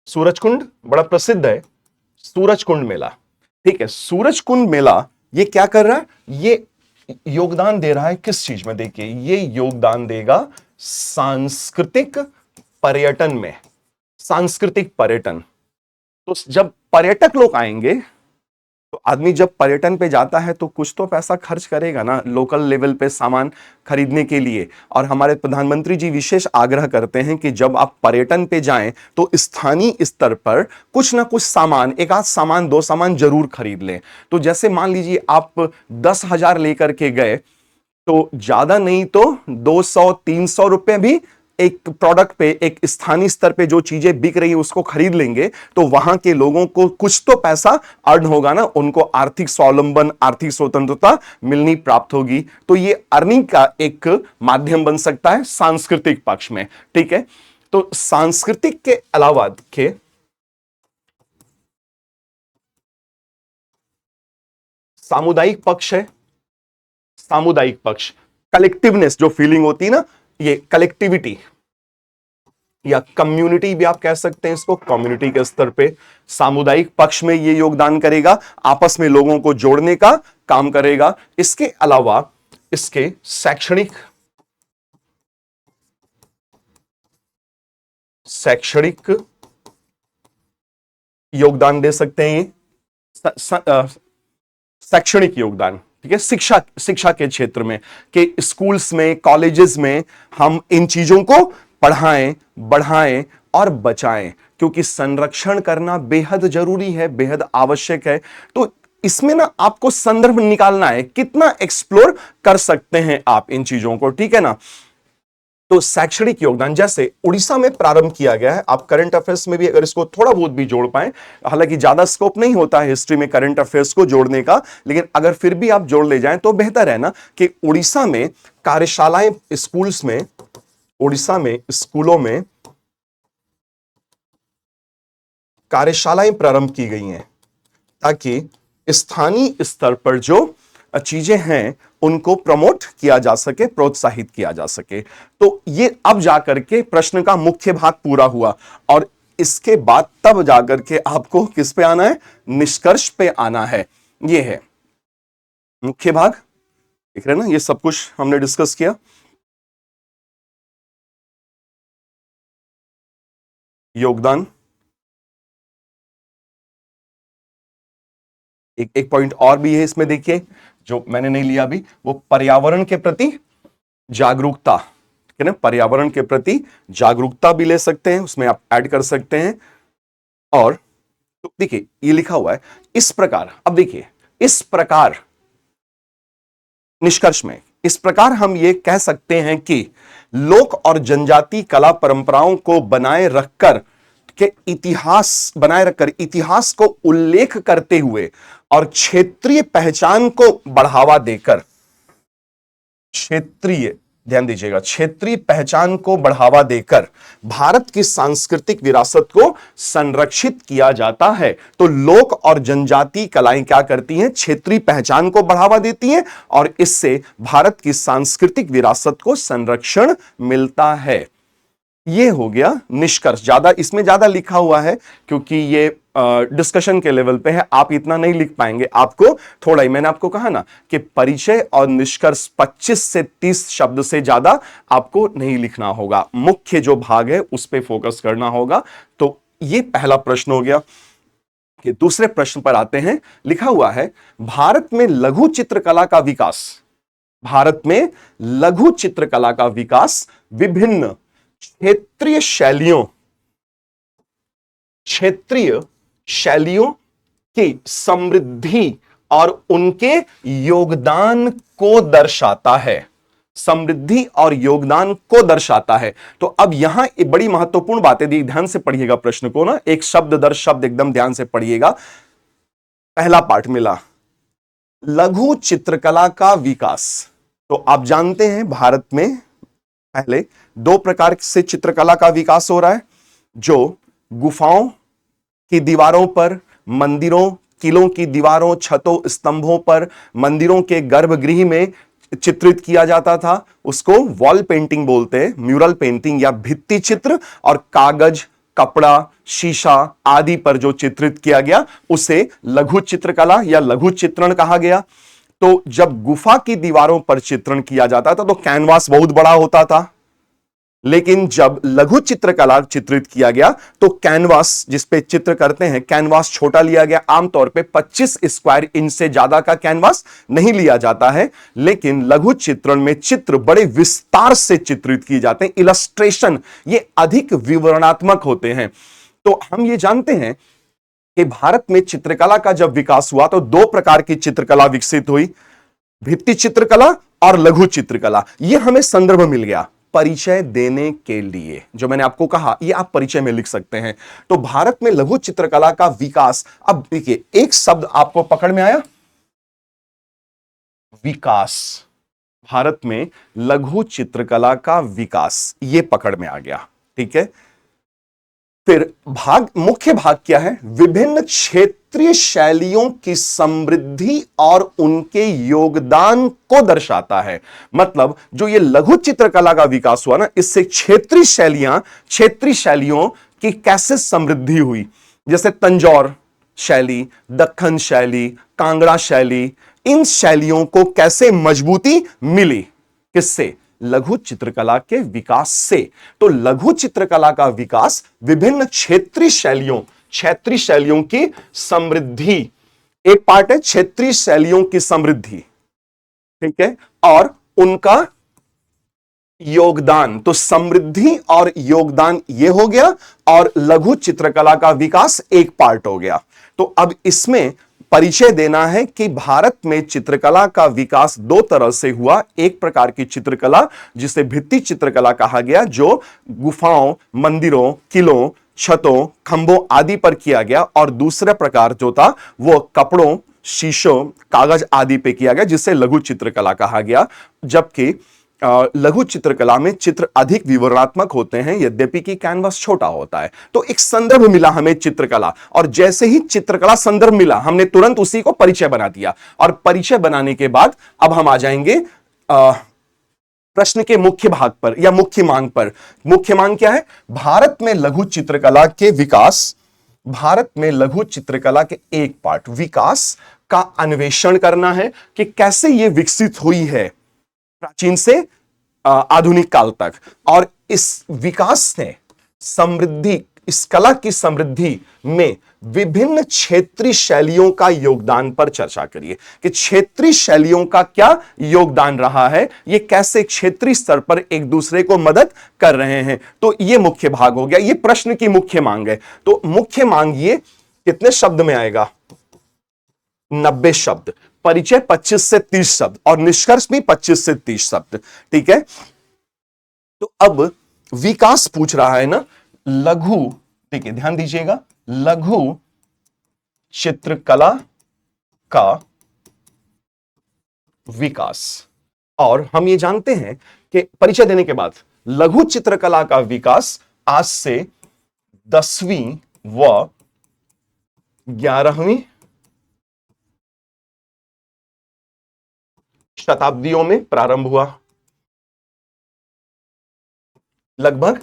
सूरजकुंड बड़ा प्रसिद्ध है, सूरजकुंड मेला, ठीक है। सूरजकुंड मेला ये क्या कर रहा है? ये योगदान दे रहा है किस चीज में? देखिए, ये योगदान देगा सांस्कृतिक पर्यटन में, सांस्कृतिक पर्यटन। तो जब पर्यटक लोग आएंगे तो आदमी जब पर्यटन पे जाता है तो कुछ तो पैसा खर्च करेगा ना, लोकल लेवल पे सामान खरीदने के लिए। और हमारे प्रधानमंत्री जी विशेष आग्रह करते हैं कि जब आप पर्यटन पे जाएं तो स्थानीय स्तर पर कुछ ना कुछ सामान, एक आध सामान, दो सामान जरूर खरीद लें। तो जैसे मान लीजिए आप 10,000 लेकर के गए तो ज्यादा नहीं तो 200-300 रुपए भी एक प्रोडक्ट पे, एक स्थानीय स्तर पे जो चीजें बिक रही है उसको खरीद लेंगे तो वहां के लोगों को कुछ तो पैसा अर्न होगा ना, उनको आर्थिक स्वावलंबन, आर्थिक स्वतंत्रता मिलनी प्राप्त होगी। तो ये अर्निंग का एक माध्यम बन सकता है सांस्कृतिक पक्ष में, ठीक है। तो सांस्कृतिक के अलावा के सामुदायिक पक्ष है, सामुदायिक पक्ष, कलेक्टिवनेस जो फीलिंग होती है ना, ये कलेक्टिविटी या कम्युनिटी भी आप कह सकते हैं इसको, कम्युनिटी के स्तर पे सामुदायिक पक्ष में ये योगदान करेगा, आपस में लोगों को जोड़ने का काम करेगा। इसके अलावा इसके शैक्षणिक योगदान दे सकते हैं ये, शैक्षणिक योगदान, ठीक है, शिक्षा के क्षेत्र में, कि स्कूल्स में, कॉलेजेस में हम इन चीजों को पढ़ाएं, बढ़ाएं और बचाएं, क्योंकि संरक्षण करना बेहद जरूरी है, बेहद आवश्यक है। तो इसमें ना आपको संदर्भ निकालना है, कितना एक्सप्लोर कर सकते हैं आप इन चीजों को, ठीक है ना। तो शैक्षणिक योगदान जैसे उड़ीसा में प्रारंभ किया गया है, आप करंट अफेयर्स में भी अगर इसको थोड़ा बहुत भी जोड़ पाए, हालांकि ज्यादा स्कोप नहीं होता है हिस्ट्री में करंट अफेयर्स को जोड़ने का, लेकिन अगर फिर भी आप जोड़ ले जाएं तो बेहतर है ना, कि उड़ीसा में कार्यशालाएं, स्कूल्स में, उड़ीसा में स्कूलों में कार्यशालाएं प्रारंभ की गई हैं, ताकि स्थानीय स्तर पर जो चीजें हैं उनको प्रमोट किया जा सके, प्रोत्साहित किया जा सके। तो ये अब जाकर के प्रश्न का मुख्य भाग पूरा हुआ, और इसके बाद तब जाकर के आपको किस पे आना है, निष्कर्ष पे आना है। ये है मुख्य भाग, देख रहे हैं ना, ये सब कुछ हमने डिस्कस किया। योगदान, एक पॉइंट और भी है इसमें, देखिए जो मैंने नहीं लिया अभी, वो पर्यावरण के प्रति जागरूकता, ठीक है ना, पर्यावरण के प्रति जागरूकता भी ले सकते हैं, उसमें आप ऐड कर सकते हैं। और तो देखिए ये लिखा हुआ है इस प्रकार, अब देखिए इस प्रकार, निष्कर्ष में इस प्रकार हम ये कह सकते हैं कि लोक और जनजाति कला परंपराओं को बनाए रखकर इतिहास को उल्लेख करते हुए और क्षेत्रीय पहचान को बढ़ावा देकर, ध्यान दीजिएगा, क्षेत्रीय पहचान को बढ़ावा देकर भारत की सांस्कृतिक विरासत को संरक्षित किया जाता है। तो लोक और जनजाति कलाएं क्या करती हैं, क्षेत्रीय पहचान को बढ़ावा देती हैं, और इससे भारत की सांस्कृतिक विरासत को संरक्षण मिलता है। ये हो गया निष्कर्ष। ज्यादा इसमें ज्यादा लिखा हुआ है क्योंकि ये डिस्कशन के लेवल पे है, आप इतना नहीं लिख पाएंगे, आपको थोड़ा ही, मैंने आपको कहा ना कि परिचय और निष्कर्ष 25 से 30 शब्द से ज्यादा आपको नहीं लिखना होगा, मुख्य जो भाग है उस पे फोकस करना होगा। तो ये पहला प्रश्न हो गया। कि दूसरे प्रश्न पर आते हैं, लिखा हुआ है भारत में लघु चित्रकला का विकास, भारत में लघु चित्रकला का विकास विभिन्न क्षेत्रीय शैलियों की समृद्धि और उनके योगदान को दर्शाता है, समृद्धि और योगदान को दर्शाता है। तो अब यहां एक बड़ी महत्वपूर्ण बात है, ध्यान से पढ़िएगा प्रश्न को ना, एक शब्द दर शब्द एकदम ध्यान से पढ़िएगा। पहला पार्ट मिला लघु चित्रकला का विकास। तो आप जानते हैं भारत में पहले दो प्रकार से चित्रकला का विकास हो रहा है, जो गुफाओं की दीवारों पर, मंदिरों, किलों की दीवारों, छतों, स्तंभों पर, मंदिरों के गर्भगृह में चित्रित किया जाता था, उसको वॉल पेंटिंग बोलते हैं, म्यूरल पेंटिंग या भित्ति चित्र, और कागज, कपड़ा, शीशा आदि पर जो चित्रित किया गया उसे लघु चित्रकला या लघु चित्रण कहा गया। तो जब गुफा की दीवारों पर चित्रण किया जाता था तो कैनवास बहुत बड़ा होता था, लेकिन जब लघु चित्रकला चित्रित किया गया तो कैनवास जिस पे चित्र करते हैं, कैनवास छोटा लिया गया। आमतौर पे 25 स्क्वायर इंच से ज्यादा का कैनवास नहीं लिया जाता है, लेकिन लघु चित्रण में चित्र बड़े विस्तार से चित्रित किए जाते हैं, इलस्ट्रेशन ये अधिक विवरणात्मक होते हैं। तो हम ये जानते हैं कि भारत में चित्रकला का जब विकास हुआ तो दो प्रकार की चित्रकला विकसित हुई, भित्ति चित्रकला और लघु चित्रकला। यह हमें संदर्भ मिल गया परिचय देने के लिए, जो मैंने आपको कहा ये आप परिचय में लिख सकते हैं। तो भारत में लघु चित्रकला का विकास, अब देखिए एक शब्द आपको पकड़ में आया, विकास। भारत में लघु चित्रकला का विकास ये पकड़ में आ गया, ठीक है। फिर मुख्य भाग क्या है? विभिन्न क्षेत्रीय शैलियों की समृद्धि और उनके योगदान को दर्शाता है। मतलब जो ये लघु चित्रकला का विकास हुआ ना, इससे क्षेत्रीय शैलियों की कैसे समृद्धि हुई, जैसे तंजौर शैली, दक्खन शैली, कांगड़ा शैली, इन शैलियों को कैसे मजबूती मिली? किससे? लघु चित्रकला के विकास से। तो लघु चित्रकला का विकास विभिन्न क्षेत्रीय शैलियों की समृद्धि, एक पार्ट है क्षेत्रीय शैलियों की समृद्धि, ठीक है, और उनका योगदान। तो समृद्धि और योगदान ये हो गया, और लघु चित्रकला का विकास एक पार्ट हो गया। तो अब इसमें परिचय देना है कि भारत में चित्रकला का विकास दो तरह से हुआ। एक प्रकार की चित्रकला जिसे भित्ति चित्रकला कहा गया, जो गुफाओं, मंदिरों, किलों, छतों, खंभों आदि पर किया गया, और दूसरा प्रकार जो था वो कपड़ों, शीशों, कागज आदि पे किया गया, जिसे लघु चित्रकला कहा गया। जबकि लघु चित्रकला में चित्र अधिक विवरणात्मक होते हैं, यद्यपि कि कैनवास छोटा होता है। तो एक संदर्भ मिला हमें चित्रकला, और जैसे ही चित्रकला संदर्भ मिला, हमने तुरंत उसी को परिचय बना दिया। और परिचय बनाने के बाद अब हम आ जाएंगे प्रश्न के मुख्य भाग पर या मुख्य मांग पर। मुख्य मांग क्या है? भारत में लघु चित्रकला के विकास, भारत में लघु चित्रकला के एक पार्ट विकास का अन्वेषण करना है कि कैसे यह विकसित हुई है प्राचीन से आधुनिक काल तक, और इस विकास ने समृद्धि, इस कला की समृद्धि में विभिन्न क्षेत्रीय शैलियों का योगदान पर चर्चा करिए कि क्षेत्रीय शैलियों का क्या योगदान रहा है, ये कैसे क्षेत्रीय स्तर पर एक दूसरे को मदद कर रहे हैं। तो ये मुख्य भाग हो गया, ये प्रश्न की मुख्य मांग है। तो मुख्य मांग ये कितने शब्द में आएगा? 90 शब्द। परिचय 25 से 30 शब्द, और निष्कर्ष भी 25 से 30 शब्द, ठीक है। तो अब विकास पूछ रहा है ना, लघु, देखिए ध्यान दीजिएगा, लघु चित्रकला का विकास। और हम ये जानते हैं कि परिचय देने के बाद लघु चित्रकला का विकास आज से 10वीं व 11वीं शताब्दियों में प्रारंभ हुआ। लगभग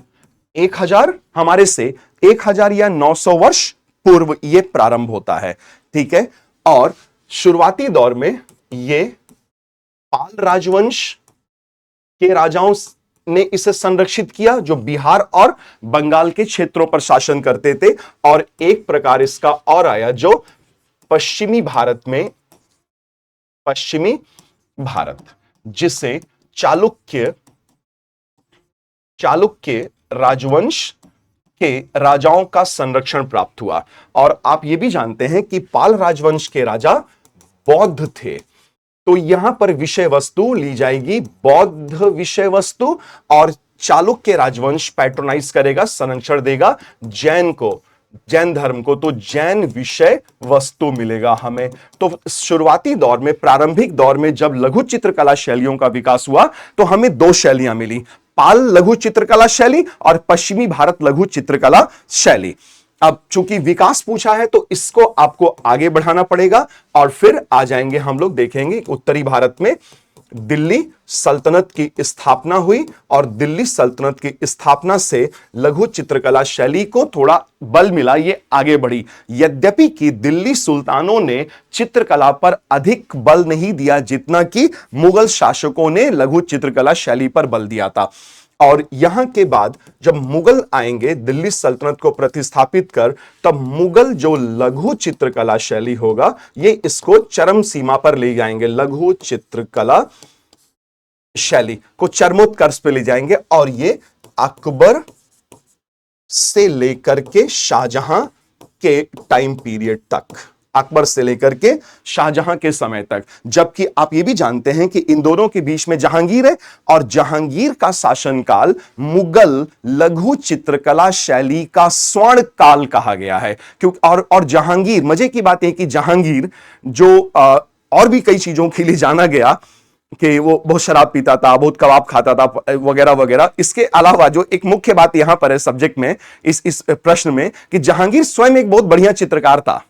1000 हमारे से 1000 या 900 वर्ष पूर्व यह प्रारंभ होता है, ठीक है। और शुरुआती दौर में ये पाल राजवंश के राजाओं ने इसे संरक्षित किया, जो बिहार और बंगाल के क्षेत्रों पर शासन करते थे। और एक प्रकार इसका और आया जो पश्चिमी भारत, जिसे चालुक्य राजवंश के राजाओं का संरक्षण प्राप्त हुआ। और आप यह भी जानते हैं कि पाल राजवंश के राजा बौद्ध थे। तो यहां पर विषय वस्तु ली जाएगी बौद्ध विषय वस्तु, और चालुक्य राजवंश पैट्रोनाइज करेगा, संरक्षण देगा जैन धर्म को। तो जैन विषय वस्तु मिलेगा हमें। तो शुरुआती दौर में, प्रारंभिक दौर में जब लघु चित्रकला शैलियों का विकास हुआ, तो हमें दो शैलियां मिली, पाल लघु चित्रकला शैली और पश्चिमी भारत लघु चित्रकला शैली। अब चूंकि विकास पूछा है तो इसको आपको आगे बढ़ाना पड़ेगा, और फिर आ जाएंगे हम लोग, देखेंगे उत्तरी भारत में दिल्ली सल्तनत की स्थापना हुई, और दिल्ली सल्तनत की स्थापना से लघु चित्रकला शैली को थोड़ा बल मिला, ये आगे बढ़ी। यद्यपि कि दिल्ली सुल्तानों ने चित्रकला पर अधिक बल नहीं दिया जितना कि मुगल शासकों ने लघु चित्रकला शैली पर बल दिया था। और यहां के बाद जब मुगल आएंगे दिल्ली सल्तनत को प्रतिस्थापित कर, तब मुगल जो लघु चित्रकला शैली होगा, ये इसको चरम सीमा पर ले जाएंगे, लघु चित्रकला शैली को चरमोत्कर्ष पे ले जाएंगे। और ये अकबर से लेकर के शाहजहां के टाइम पीरियड तक, अकबर से लेकर के शाहजहां के समय तक। जबकि आप ये भी जानते हैं कि इन दोनों के बीच में जहांगीर है, और जहांगीर का शासनकाल मुगल लघु चित्रकला शैली का स्वर्ण काल कहा गया है। क्योंकि और जहांगीर, मजे की बात है कि जहांगीर जो और भी कई चीजों के लिए जाना गया, कि वो बहुत शराब पीता था, बहुत कबाब खाता था वगैरह वगैरह। इसके अलावा जो एक मुख्य बात यहां पर है सब्जेक्ट में, इस प्रश्न में, कि जहांगीर स्वयं एक बहुत बढ़िया चित्रकार था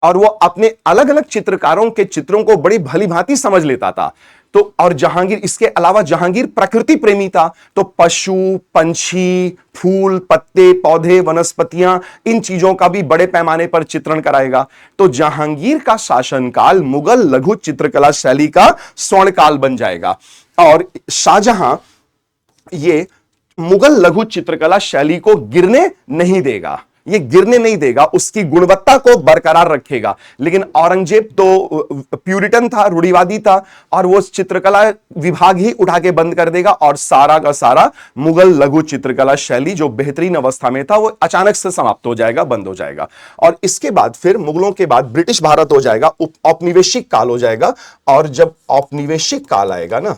और वो अपने अलग अलग चित्रकारों के चित्रों को बड़ी भली भांति समझ लेता था। तो और जहांगीर, इसके अलावा जहांगीर प्रकृति प्रेमी था, तो पशु, पंछी, फूल, पत्ते, पौधे, वनस्पतियां, इन चीजों का भी बड़े पैमाने पर चित्रण कराएगा। तो जहांगीर का शासनकाल मुगल लघु चित्रकला शैली का स्वर्ण काल बन जाएगा। और शाहजहां ये मुगल लघु चित्रकला शैली को गिरने नहीं देगा, ये गिरने नहीं देगा, उसकी गुणवत्ता को बरकरार रखेगा। लेकिन औरंगजेब तो प्यूरिटन था, रूढ़िवादी था, और वो चित्रकला विभाग ही उठा के बंद कर देगा और सारा का सारा मुगल लघु चित्रकला शैली जो बेहतरीन अवस्था में था वो अचानक से समाप्त हो जाएगा, बंद हो जाएगा। और इसके बाद फिर मुगलों के बाद ब्रिटिश भारत हो जाएगा, औपनिवेशिक काल हो जाएगा। और जब औपनिवेशिक काल आएगा ना,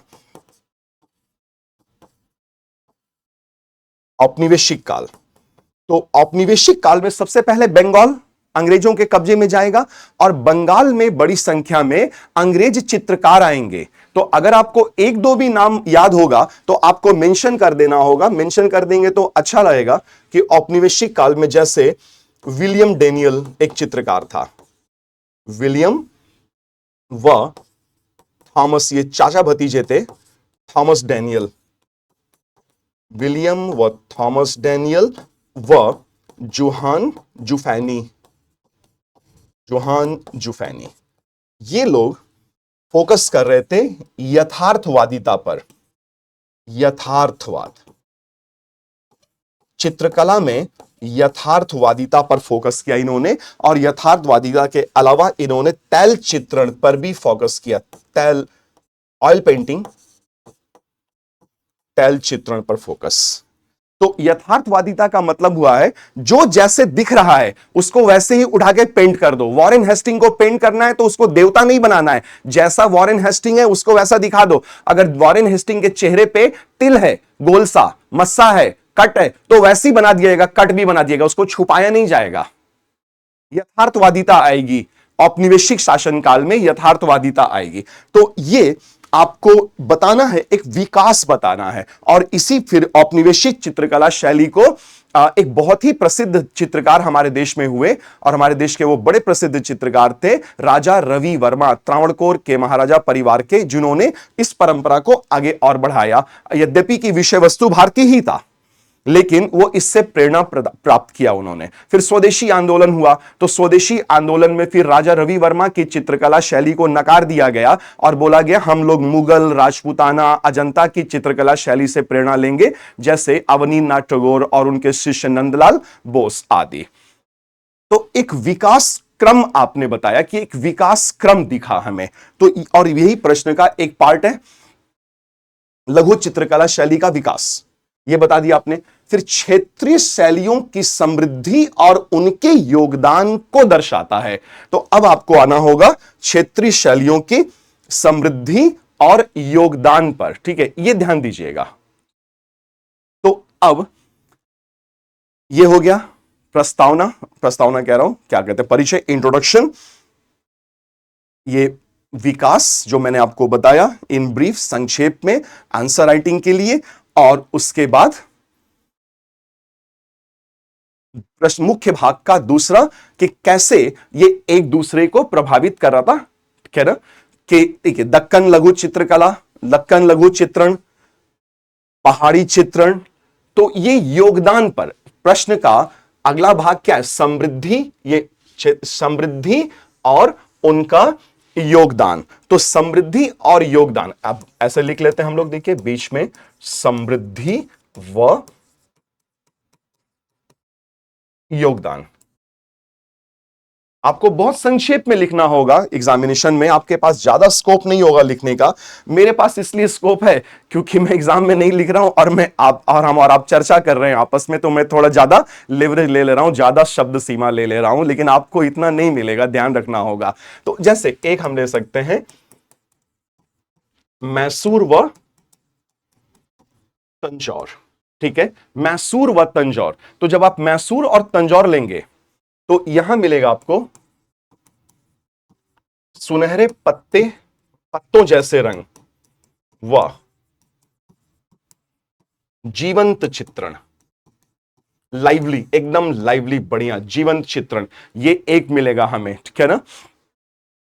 औपनिवेशिक काल, तो औपनिवेशिक काल में सबसे पहले बंगाल अंग्रेजों के कब्जे में जाएगा और बंगाल में बड़ी संख्या में अंग्रेज चित्रकार आएंगे। तो अगर आपको एक दो भी नाम याद होगा तो आपको मेंशन कर देना होगा, मेंशन कर देंगे तो अच्छा लगेगा। कि औपनिवेशिक काल में जैसे विलियम डेनियल एक चित्रकार था, विलियम व थॉमस, ये चाचा भतीजे थे, थॉमस डेनियल, विलियम व थॉमस डेनियल व जोहान जुफैनी, जोहान जुफैनी, ये लोग फोकस कर रहे थे यथार्थवादिता पर। यथार्थवाद, चित्रकला में यथार्थवादिता पर फोकस किया इन्होंने। और यथार्थवादिता के अलावा इन्होंने तैल चित्रण पर भी फोकस किया, तैल, ऑयल पेंटिंग, तैल चित्रण पर फोकस। तो यथार्थवादिता का मतलब हुआ है जो जैसे दिख रहा है उसको वैसे ही उठा के पेंट कर दो। वॉरेन हेस्टिंग को पेंट करना है तो उसको देवता नहीं बनाना है, जैसा वॉरेन हेस्टिंग है उसको वैसा दिखा दो। अगर वॉरेन हेस्टिंग के चेहरे पे तिल है, गोलसा, मस्सा है, कट है, तो वैसे ही बना दिएगा, कट भी बना दिएगा, उसको छुपाया नहीं जाएगा। यथार्थवादिता आएगी, औपनिवेशिक शासनकाल में यथार्थवादिता आएगी। तो ये आपको बताना है, एक विकास बताना है। और इसी फिर औपनिवेशिक चित्रकला शैली को एक बहुत ही प्रसिद्ध चित्रकार हमारे देश में हुए, और हमारे देश के वो बड़े प्रसिद्ध चित्रकार थे राजा रवि वर्मा, त्रावणकोर के महाराजा परिवार के, जिन्होंने इस परंपरा को आगे और बढ़ाया। यद्यपि की विषय वस्तु भारतीय ही था, लेकिन वो इससे प्रेरणा प्राप्त किया उन्होंने। फिर स्वदेशी आंदोलन हुआ, तो स्वदेशी आंदोलन में फिर राजा रवि वर्मा की चित्रकला शैली को नकार दिया गया और बोला गया हम लोग मुगल, राजपूताना, अजंता की चित्रकला शैली से प्रेरणा लेंगे, जैसे अवनींद्रनाथ टैगोर और उनके शिष्य नंदलाल बोस आदि। तो एक विकास क्रम आपने बताया कि एक विकास क्रम दिखा हमें, तो और यही प्रश्न का एक पार्ट है, लघु चित्रकला शैली का विकास, ये बता दिया आपने। फिर क्षेत्रीय शैलियों की समृद्धि और उनके योगदान को दर्शाता है। तो अब आपको आना होगा क्षेत्रीय शैलियों की समृद्धि और योगदान पर, ठीक है, ये ध्यान दीजिएगा। तो अब ये हो गया प्रस्तावना, प्रस्तावना कह रहा हूं, क्या कहते हैं, परिचय, इंट्रोडक्शन। ये विकास जो मैंने आपको बताया इन ब्रीफ, संक्षेप में, आंसर राइटिंग के लिए। और उसके बाद प्रश्न मुख्य भाग का दूसरा, कि कैसे ये एक दूसरे को प्रभावित कर रहा था, कह रहा कि देखिए दक्कन लघु चित्रकला, दक्कन लघु चित्रण, पहाड़ी चित्रण, तो ये योगदान पर प्रश्न का अगला भाग क्या है, समृद्धि, ये समृद्धि और उनका योगदान। तो समृद्धि और योगदान, अब ऐसे लिख लेते हैं हम लोग, देखिए बीच में समृद्धि व योगदान। आपको बहुत संक्षेप में लिखना होगा, एग्जामिनेशन में आपके पास ज्यादा स्कोप नहीं होगा लिखने का। मेरे पास इसलिए स्कोप है क्योंकि मैं एग्जाम में नहीं लिख रहा हूं और मैं आप चर्चा कर रहे हैं आपस में, तो मैं थोड़ा ज्यादा लेवरेज ले ले रहा हूं, ज्यादा शब्द सीमा ले ले रहा हूं, लेकिन आपको इतना नहीं मिलेगा, ध्यान रखना होगा। तो जैसे एक हम ले सकते हैं मैसूर व तंजौर, ठीक है, मैसूर व तंजौर। तो जब आप मैसूर और तंजौर लेंगे तो यहां मिलेगा आपको सुनहरे पत्ते, पत्तों जैसे रंग, व जीवंत चित्रण, लाइवली, एकदम लाइवली, बढ़िया जीवंत चित्रण, ये एक मिलेगा हमें, ठीक है ना।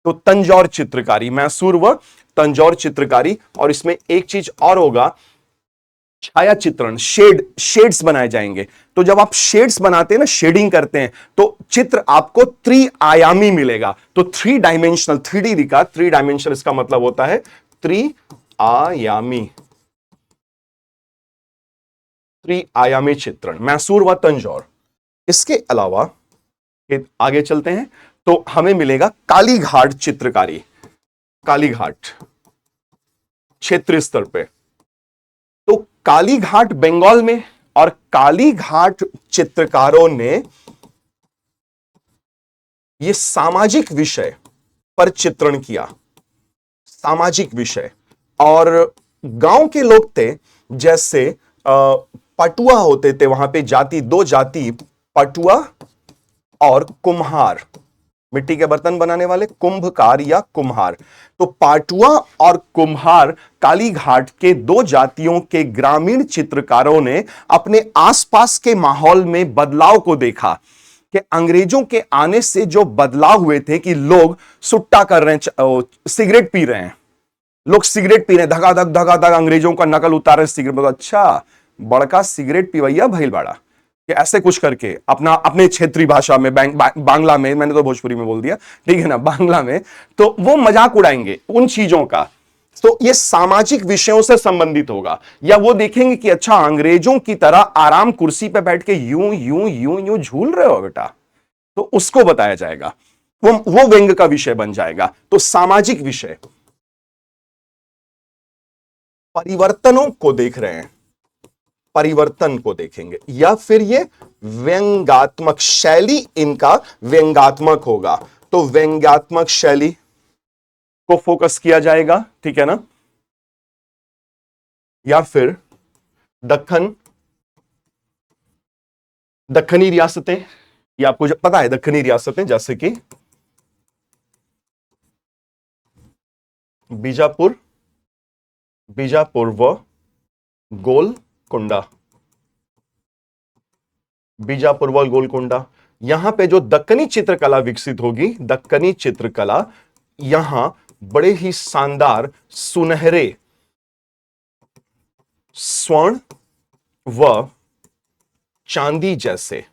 तो तंजौर चित्रकारी, मैसूर व तंजौर चित्रकारी। और इसमें एक चीज और होगा, छाया चित्रण, शेड्स बनाए जाएंगे। तो जब आप शेड्स बनाते हैं ना, शेडिंग करते हैं, तो चित्र आपको त्रिआयामी मिलेगा। तो 3 डायमेंशनल, 3D दिखा, 3 डायमेंशनल इसका मतलब होता है त्रिआयामी, त्रिआयामी चित्रण, मैसूर व तंजौर। इसके अलावा आगे चलते हैं तो हमें मिलेगा कालीघाट चित्रकारी, कालीघाट क्षेत्रीय स्तर पे। तो कालीघाट बंगाल में, और कालीघाट चित्रकारों ने यह सामाजिक विषय पर चित्रण किया, सामाजिक विषय। और गांव के लोग थे, जैसे पटुआ होते थे वहां पे, जाति, 2 जाति, पटुआ और कुम्हार, मिट्टी के बर्तन बनाने वाले, कुंभकार या कुम्हार। तो पाटुआ और कुम्हार, कालीघाट के 2 जातियों के ग्रामीण चित्रकारों ने अपने आसपास के माहौल में बदलाव को देखा कि अंग्रेजों के आने से जो बदलाव हुए थे कि लोग सुट्टा कर रहे हैं, सिगरेट पी रहे हैं, लोग सिगरेट पी रहे हैं, धगाधक धगाधक अंग्रेजों का नकल उतार रहे हैं सिगरेट। अच्छा, बड़का सिगरेट पिवैया भइल बाड़ा, कि ऐसे कुछ करके अपने क्षेत्रीय भाषा में, बांग्ला में, मैंने तो भोजपुरी में बोल दिया, ठीक है ना, बांग्ला में, तो वो मजाक उड़ाएंगे उन चीजों का। तो ये सामाजिक विषयों से संबंधित होगा। या वो देखेंगे कि अच्छा, अंग्रेजों की तरह आराम कुर्सी पे बैठ के यूं यूं यूं यूं झूल रहे हो बेटा, तो उसको बताया जाएगा, वो व्यंग का विषय बन जाएगा। तो सामाजिक विषय, परिवर्तनों को देख रहे हैं, परिवर्तन को देखेंगे, या फिर ये व्यंग्यात्मक शैली, इनका व्यंग्यात्मक होगा, तो व्यंग्यात्मक शैली को फोकस किया जाएगा, ठीक है ना। या फिर दक्खनी रियासतें, ये आपको जब पता है, दक्खनी रियासतें जैसे कि बीजापुर, व गोलकोंडा, बीजापुर व गोलकोंडा। यहां पे जो दक्कनी चित्रकला विकसित होगी, दक्कनी चित्रकला, यहां बड़े ही शानदार सुनहरे, स्वर्ण व चांदी जैसे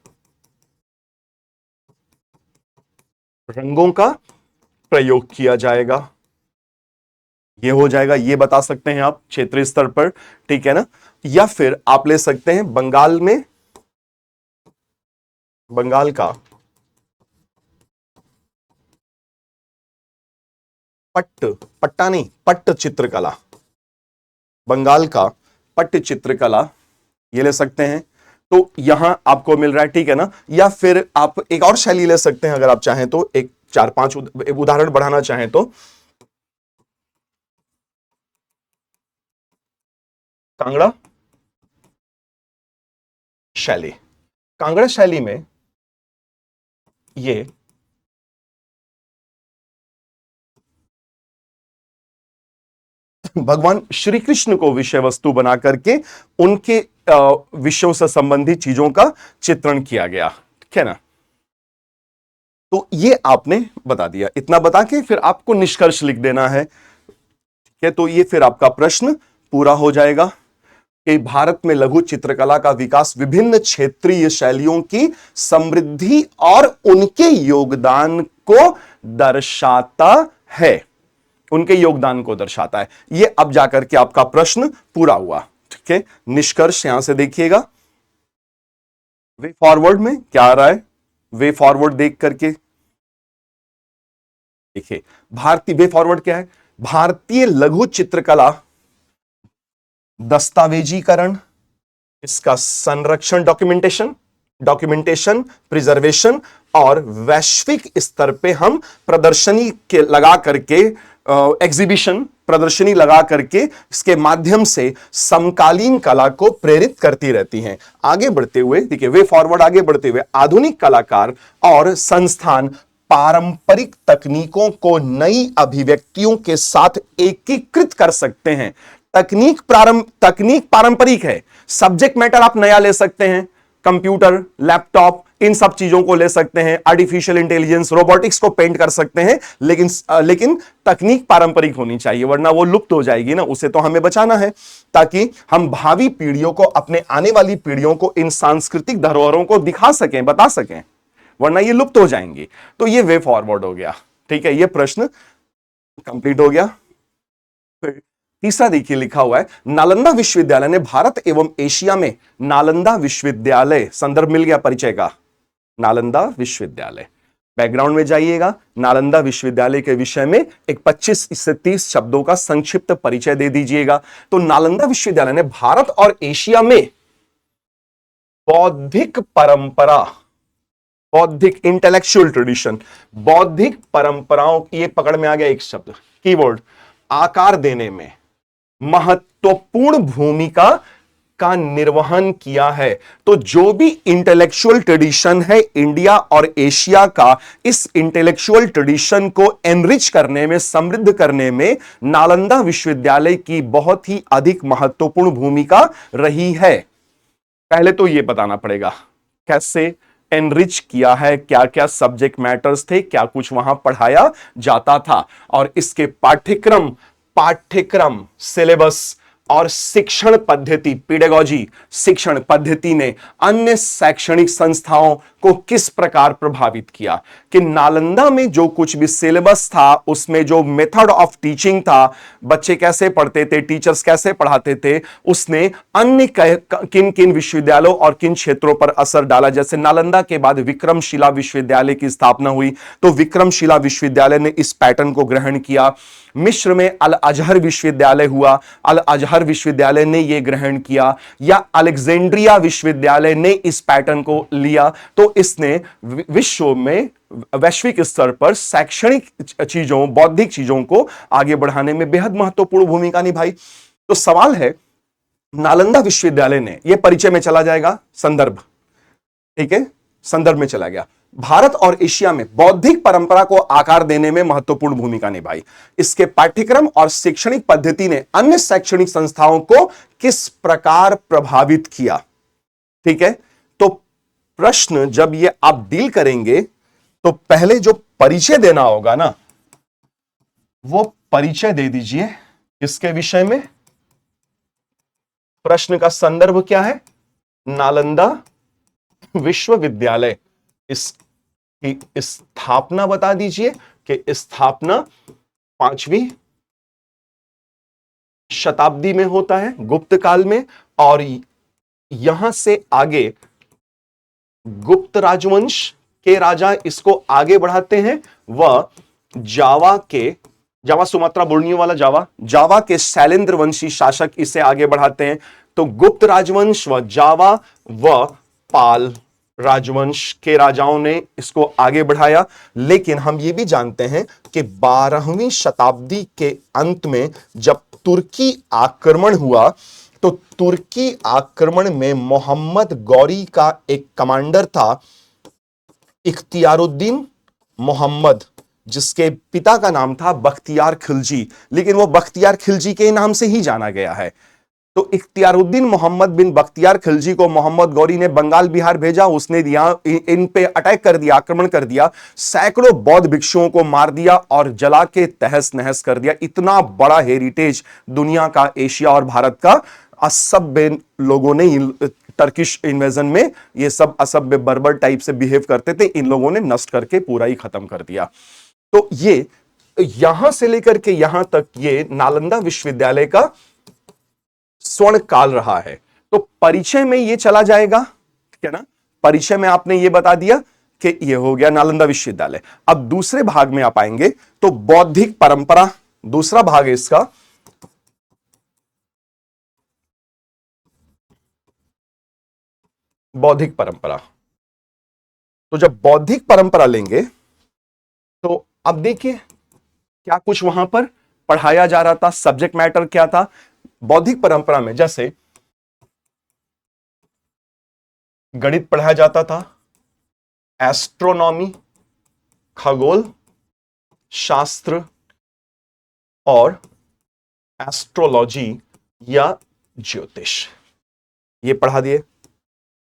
रंगों का प्रयोग किया जाएगा। ये हो जाएगा, ये बता सकते हैं आप क्षेत्रीय स्तर पर, ठीक है ना। या फिर आप ले सकते हैं बंगाल में, बंगाल का पट्ट चित्रकला, बंगाल का पट्ट चित्रकला, ये ले सकते हैं। तो यहां आपको मिल रहा है, ठीक है ना। या फिर आप एक और शैली ले सकते हैं अगर आप चाहें तो, एक 4-5 उदाहरण बढ़ाना चाहें तो, कांगड़ा शैली। कांगड़ा शैली में ये भगवान श्री कृष्ण को विषय वस्तु बना करके उनके विषयों से संबंधित चीजों का चित्रण किया गया, ठीक है ना। तो ये आपने बता दिया, इतना बता के फिर आपको निष्कर्ष लिख देना है, ठीक है। तो ये फिर आपका प्रश्न पूरा हो जाएगा कि भारत में लघु चित्रकला का विकास विभिन्न क्षेत्रीय शैलियों की समृद्धि और उनके योगदान को दर्शाता है, उनके योगदान को दर्शाता है। यह अब जाकर के आपका प्रश्न पूरा हुआ, ठीक है। निष्कर्ष यहां से देखिएगा, वे फॉरवर्ड में क्या आ रहा है, वे फॉरवर्ड देख करके देखिए, भारतीय वे फॉरवर्ड क्या है, भारतीय लघु चित्रकला दस्तावेजीकरण, इसका संरक्षण, डॉक्यूमेंटेशन, प्रिजर्वेशन, और वैश्विक स्तर पे हम प्रदर्शनी के लगा करके, एग्जीबिशन, प्रदर्शनी लगा करके, इसके माध्यम से समकालीन कला को प्रेरित करती रहती हैं। आगे बढ़ते हुए देखिए, वे फॉरवर्ड आगे बढ़ते हुए आधुनिक कलाकार और संस्थान पारंपरिक तकनीकों को नई अभिव्यक्तियों के साथ एकीकृत कर सकते हैं तकनीक पारंपरिक है, सब्जेक्ट मैटर आप नया ले सकते हैं, कंप्यूटर, लैपटॉप, इन सब चीजों को ले सकते हैं, आर्टिफिशियल इंटेलिजेंस, रोबोटिक्स को पेंट कर सकते हैं, लेकिन तकनीक पारंपरिक होनी चाहिए, वरना वो लुप्त हो जाएगी ना, उसे तो हमें बचाना है, ताकि हम भावी पीढ़ियों को, अपने आने वाली पीढ़ियों को इन सांस्कृतिक धरोहरों को दिखा सकें, बता सकें, वरना ये लुप्त हो जाएंगी। तो ये वे फॉरवर्ड हो गया। ठीक है, ये प्रश्न कंप्लीट हो गया। फिर तीसरा देखिए लिखा हुआ है, नालंदा विश्वविद्यालय ने भारत एवं एशिया में, नालंदा विश्वविद्यालय, संदर्भ मिल गया परिचय का, नालंदा विश्वविद्यालय, बैकग्राउंड में जाइएगा, नालंदा विश्वविद्यालय के विषय में एक 25 से 30 शब्दों का संक्षिप्त परिचय दे दीजिएगा। तो नालंदा विश्वविद्यालय ने भारत और एशिया में बौद्धिक परंपरा, बौद्धिक इंटेलेक्चुअल ट्रेडिशन, बौद्धिक परंपराओं, ये पकड़ में आ गया एक शब्द, कीवर्ड, आकार देने में महत्वपूर्ण भूमिका का निर्वहन किया है। तो जो भी इंटेलेक्चुअल ट्रेडिशन है इंडिया और एशिया का, इस इंटेलेक्चुअल ट्रेडिशन को एनरिच करने में, समृद्ध करने में नालंदा विश्वविद्यालय की बहुत ही अधिक महत्वपूर्ण भूमिका रही है। पहले तो यह बताना पड़ेगा कैसे एनरिच किया है, क्या क्या सब्जेक्ट मैटर्स थे, क्या कुछ वहां पढ़ाया जाता था, और इसके पाठ्यक्रम सिलेबस और शिक्षण पद्धति, पेडागॉजी, शिक्षण पद्धति ने अन्य शैक्षणिक संस्थाओं को किस प्रकार प्रभावित किया, कि नालंदा में जो कुछ भी सिलेबस था, उसमें जो मेथड ऑफ टीचिंग था, बच्चे कैसे पढ़ते थे, टीचर्स कैसे पढ़ाते थे, उसने अन्य किन किन विश्वविद्यालयों और किन क्षेत्रों पर असर डाला। जैसे नालंदा के बाद विक्रमशिला विश्वविद्यालय की स्थापना हुई, तो विक्रमशिला विश्वविद्यालय ने इस पैटर्न को ग्रहण किया। मिस्र में अल अजहर विश्वविद्यालय हुआ, अल अजहर विश्वविद्यालय ने यह ग्रहण किया, या अलेक्जेंड्रिया विश्वविद्यालय ने इस पैटर्न को लिया। तो इसने विश्व में, वैश्विक स्तर पर शैक्षणिक चीजों, बौद्धिक चीजों को आगे बढ़ाने में बेहद महत्वपूर्ण भूमिका निभाई। तो सवाल है, नालंदा विश्वविद्यालय ने, यह परिचय में चला जाएगा, संदर्भ, ठीक है, संदर्भ में चला गया, भारत और एशिया में बौद्धिक परंपरा को आकार देने में महत्वपूर्ण भूमिका निभाई। इसके पाठ्यक्रम और शैक्षणिक पद्धति ने अन्य शैक्षणिक संस्थाओं को किस प्रकार प्रभावित किया। ठीक है, तो प्रश्न जब ये आप डील करेंगे, तो पहले जो परिचय देना होगा ना, वो परिचय दे दीजिए इसके विषय में। प्रश्न का संदर्भ क्या है, नालंदा विश्वविद्यालय, इसकी स्थापना बता दीजिए कि स्थापना 5वीं शताब्दी में होता है, गुप्त काल में, और यहां से आगे गुप्त राजवंश के राजा इसको आगे बढ़ाते हैं। वह जावा सुमात्रा बोर्नियो वाला जावा के शैलेंद्र वंशी शासक इसे आगे बढ़ाते हैं। तो गुप्त राजवंश व जावा व पाल राजवंश के राजाओं ने इसको आगे बढ़ाया। लेकिन हम ये भी जानते हैं कि 12वीं शताब्दी के अंत में जब तुर्की आक्रमण हुआ, तो तुर्की आक्रमण में मोहम्मद गौरी का एक कमांडर था, इख्तियारुद्दीन मोहम्मद, जिसके पिता का नाम था बख्तियार खिलजी, लेकिन वो बख्तियार खिलजी के नाम से ही जाना गया है। तो इख्तियारुद्दीन मोहम्मद बिन बख्तियार खिलजी को मोहम्मद गौरी ने बंगाल बिहार भेजा, उसने इन पे अटैक कर दिया, आक्रमण कर दिया, सैकड़ों बौद्ध भिक्षुओं को मार दिया और जला के तहस नहस कर दिया। इतना बड़ा हेरिटेज दुनिया का, एशिया और भारत का, असभ्य लोगों ने, टर्किश इन्वेजन में ये सब असभ्य बर्बर टाइप से बिहेव करते थे, इन लोगों ने नष्ट करके पूरा ही खत्म कर दिया। तो ये यहां से लेकर के यहां तक ये नालंदा विश्वविद्यालय का स्वर्ण काल रहा है। तो परिचय में ये चला जाएगा, ठीक है ना, परिचय में आपने ये बता दिया कि ये हो गया नालंदा विश्वविद्यालय। अब दूसरे भाग में आप आएंगे तो बौद्धिक परंपरा, दूसरा भाग है इसका, बौद्धिक परंपरा। तो जब बौद्धिक परंपरा लेंगे तो अब देखिए क्या कुछ वहां पर पढ़ाया जा रहा था, सब्जेक्ट मैटर क्या था बौद्धिक परंपरा में। जैसे गणित पढ़ाया जाता था, एस्ट्रोनॉमी, खगोल शास्त्र और एस्ट्रोलॉजी या ज्योतिष, ये पढ़ा दिए।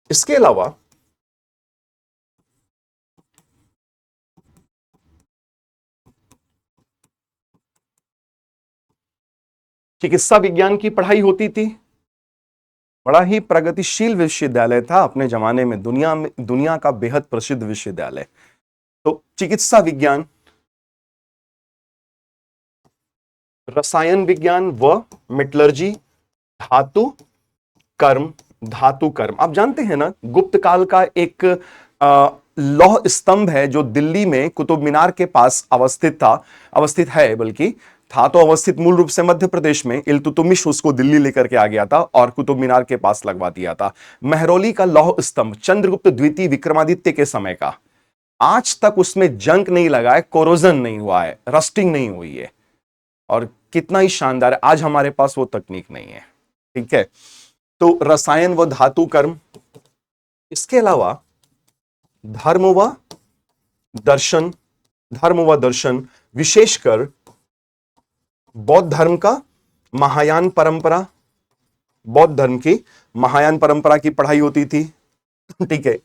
इसके अलावा चिकित्सा विज्ञान की पढ़ाई होती थी। बड़ा ही प्रगतिशील विश्वविद्यालय था अपने जमाने में, दुनिया का बेहद प्रसिद्ध विश्वविद्यालय। तो चिकित्सा विज्ञान, रसायन विज्ञान व मेटलर्जी, धातु कर्म, धातु कर्म। आप जानते हैं ना, गुप्त काल का एक लौह स्तंभ है जो दिल्ली में कुतुब मीनार के पास अवस्थित है, बल्कि था तो अवस्थित मूल रूप से मध्य प्रदेश में। इल्तुतमिश उसको दिल्ली लेकर के आ गया था और कुतुब मीनार के पास लगवा दिया था। महरौली का लौह स्तंभ चंद्रगुप्त द्वितीय विक्रमादित्य के समय का, आज तक उसमें जंग नहीं लगा है, कोरोजन नहीं हुआ है, रस्टिंग नहीं हुई है, और कितना ही शानदार है। आज हमारे पास वो तकनीक नहीं है। ठीक है, तो रसायन व धातु कर्म। इसके अलावा धर्म व दर्शन, विशेषकर बौद्ध धर्म का महायान परंपरा, बौद्ध धर्म की महायान परंपरा की पढ़ाई होती थी। ठीक है,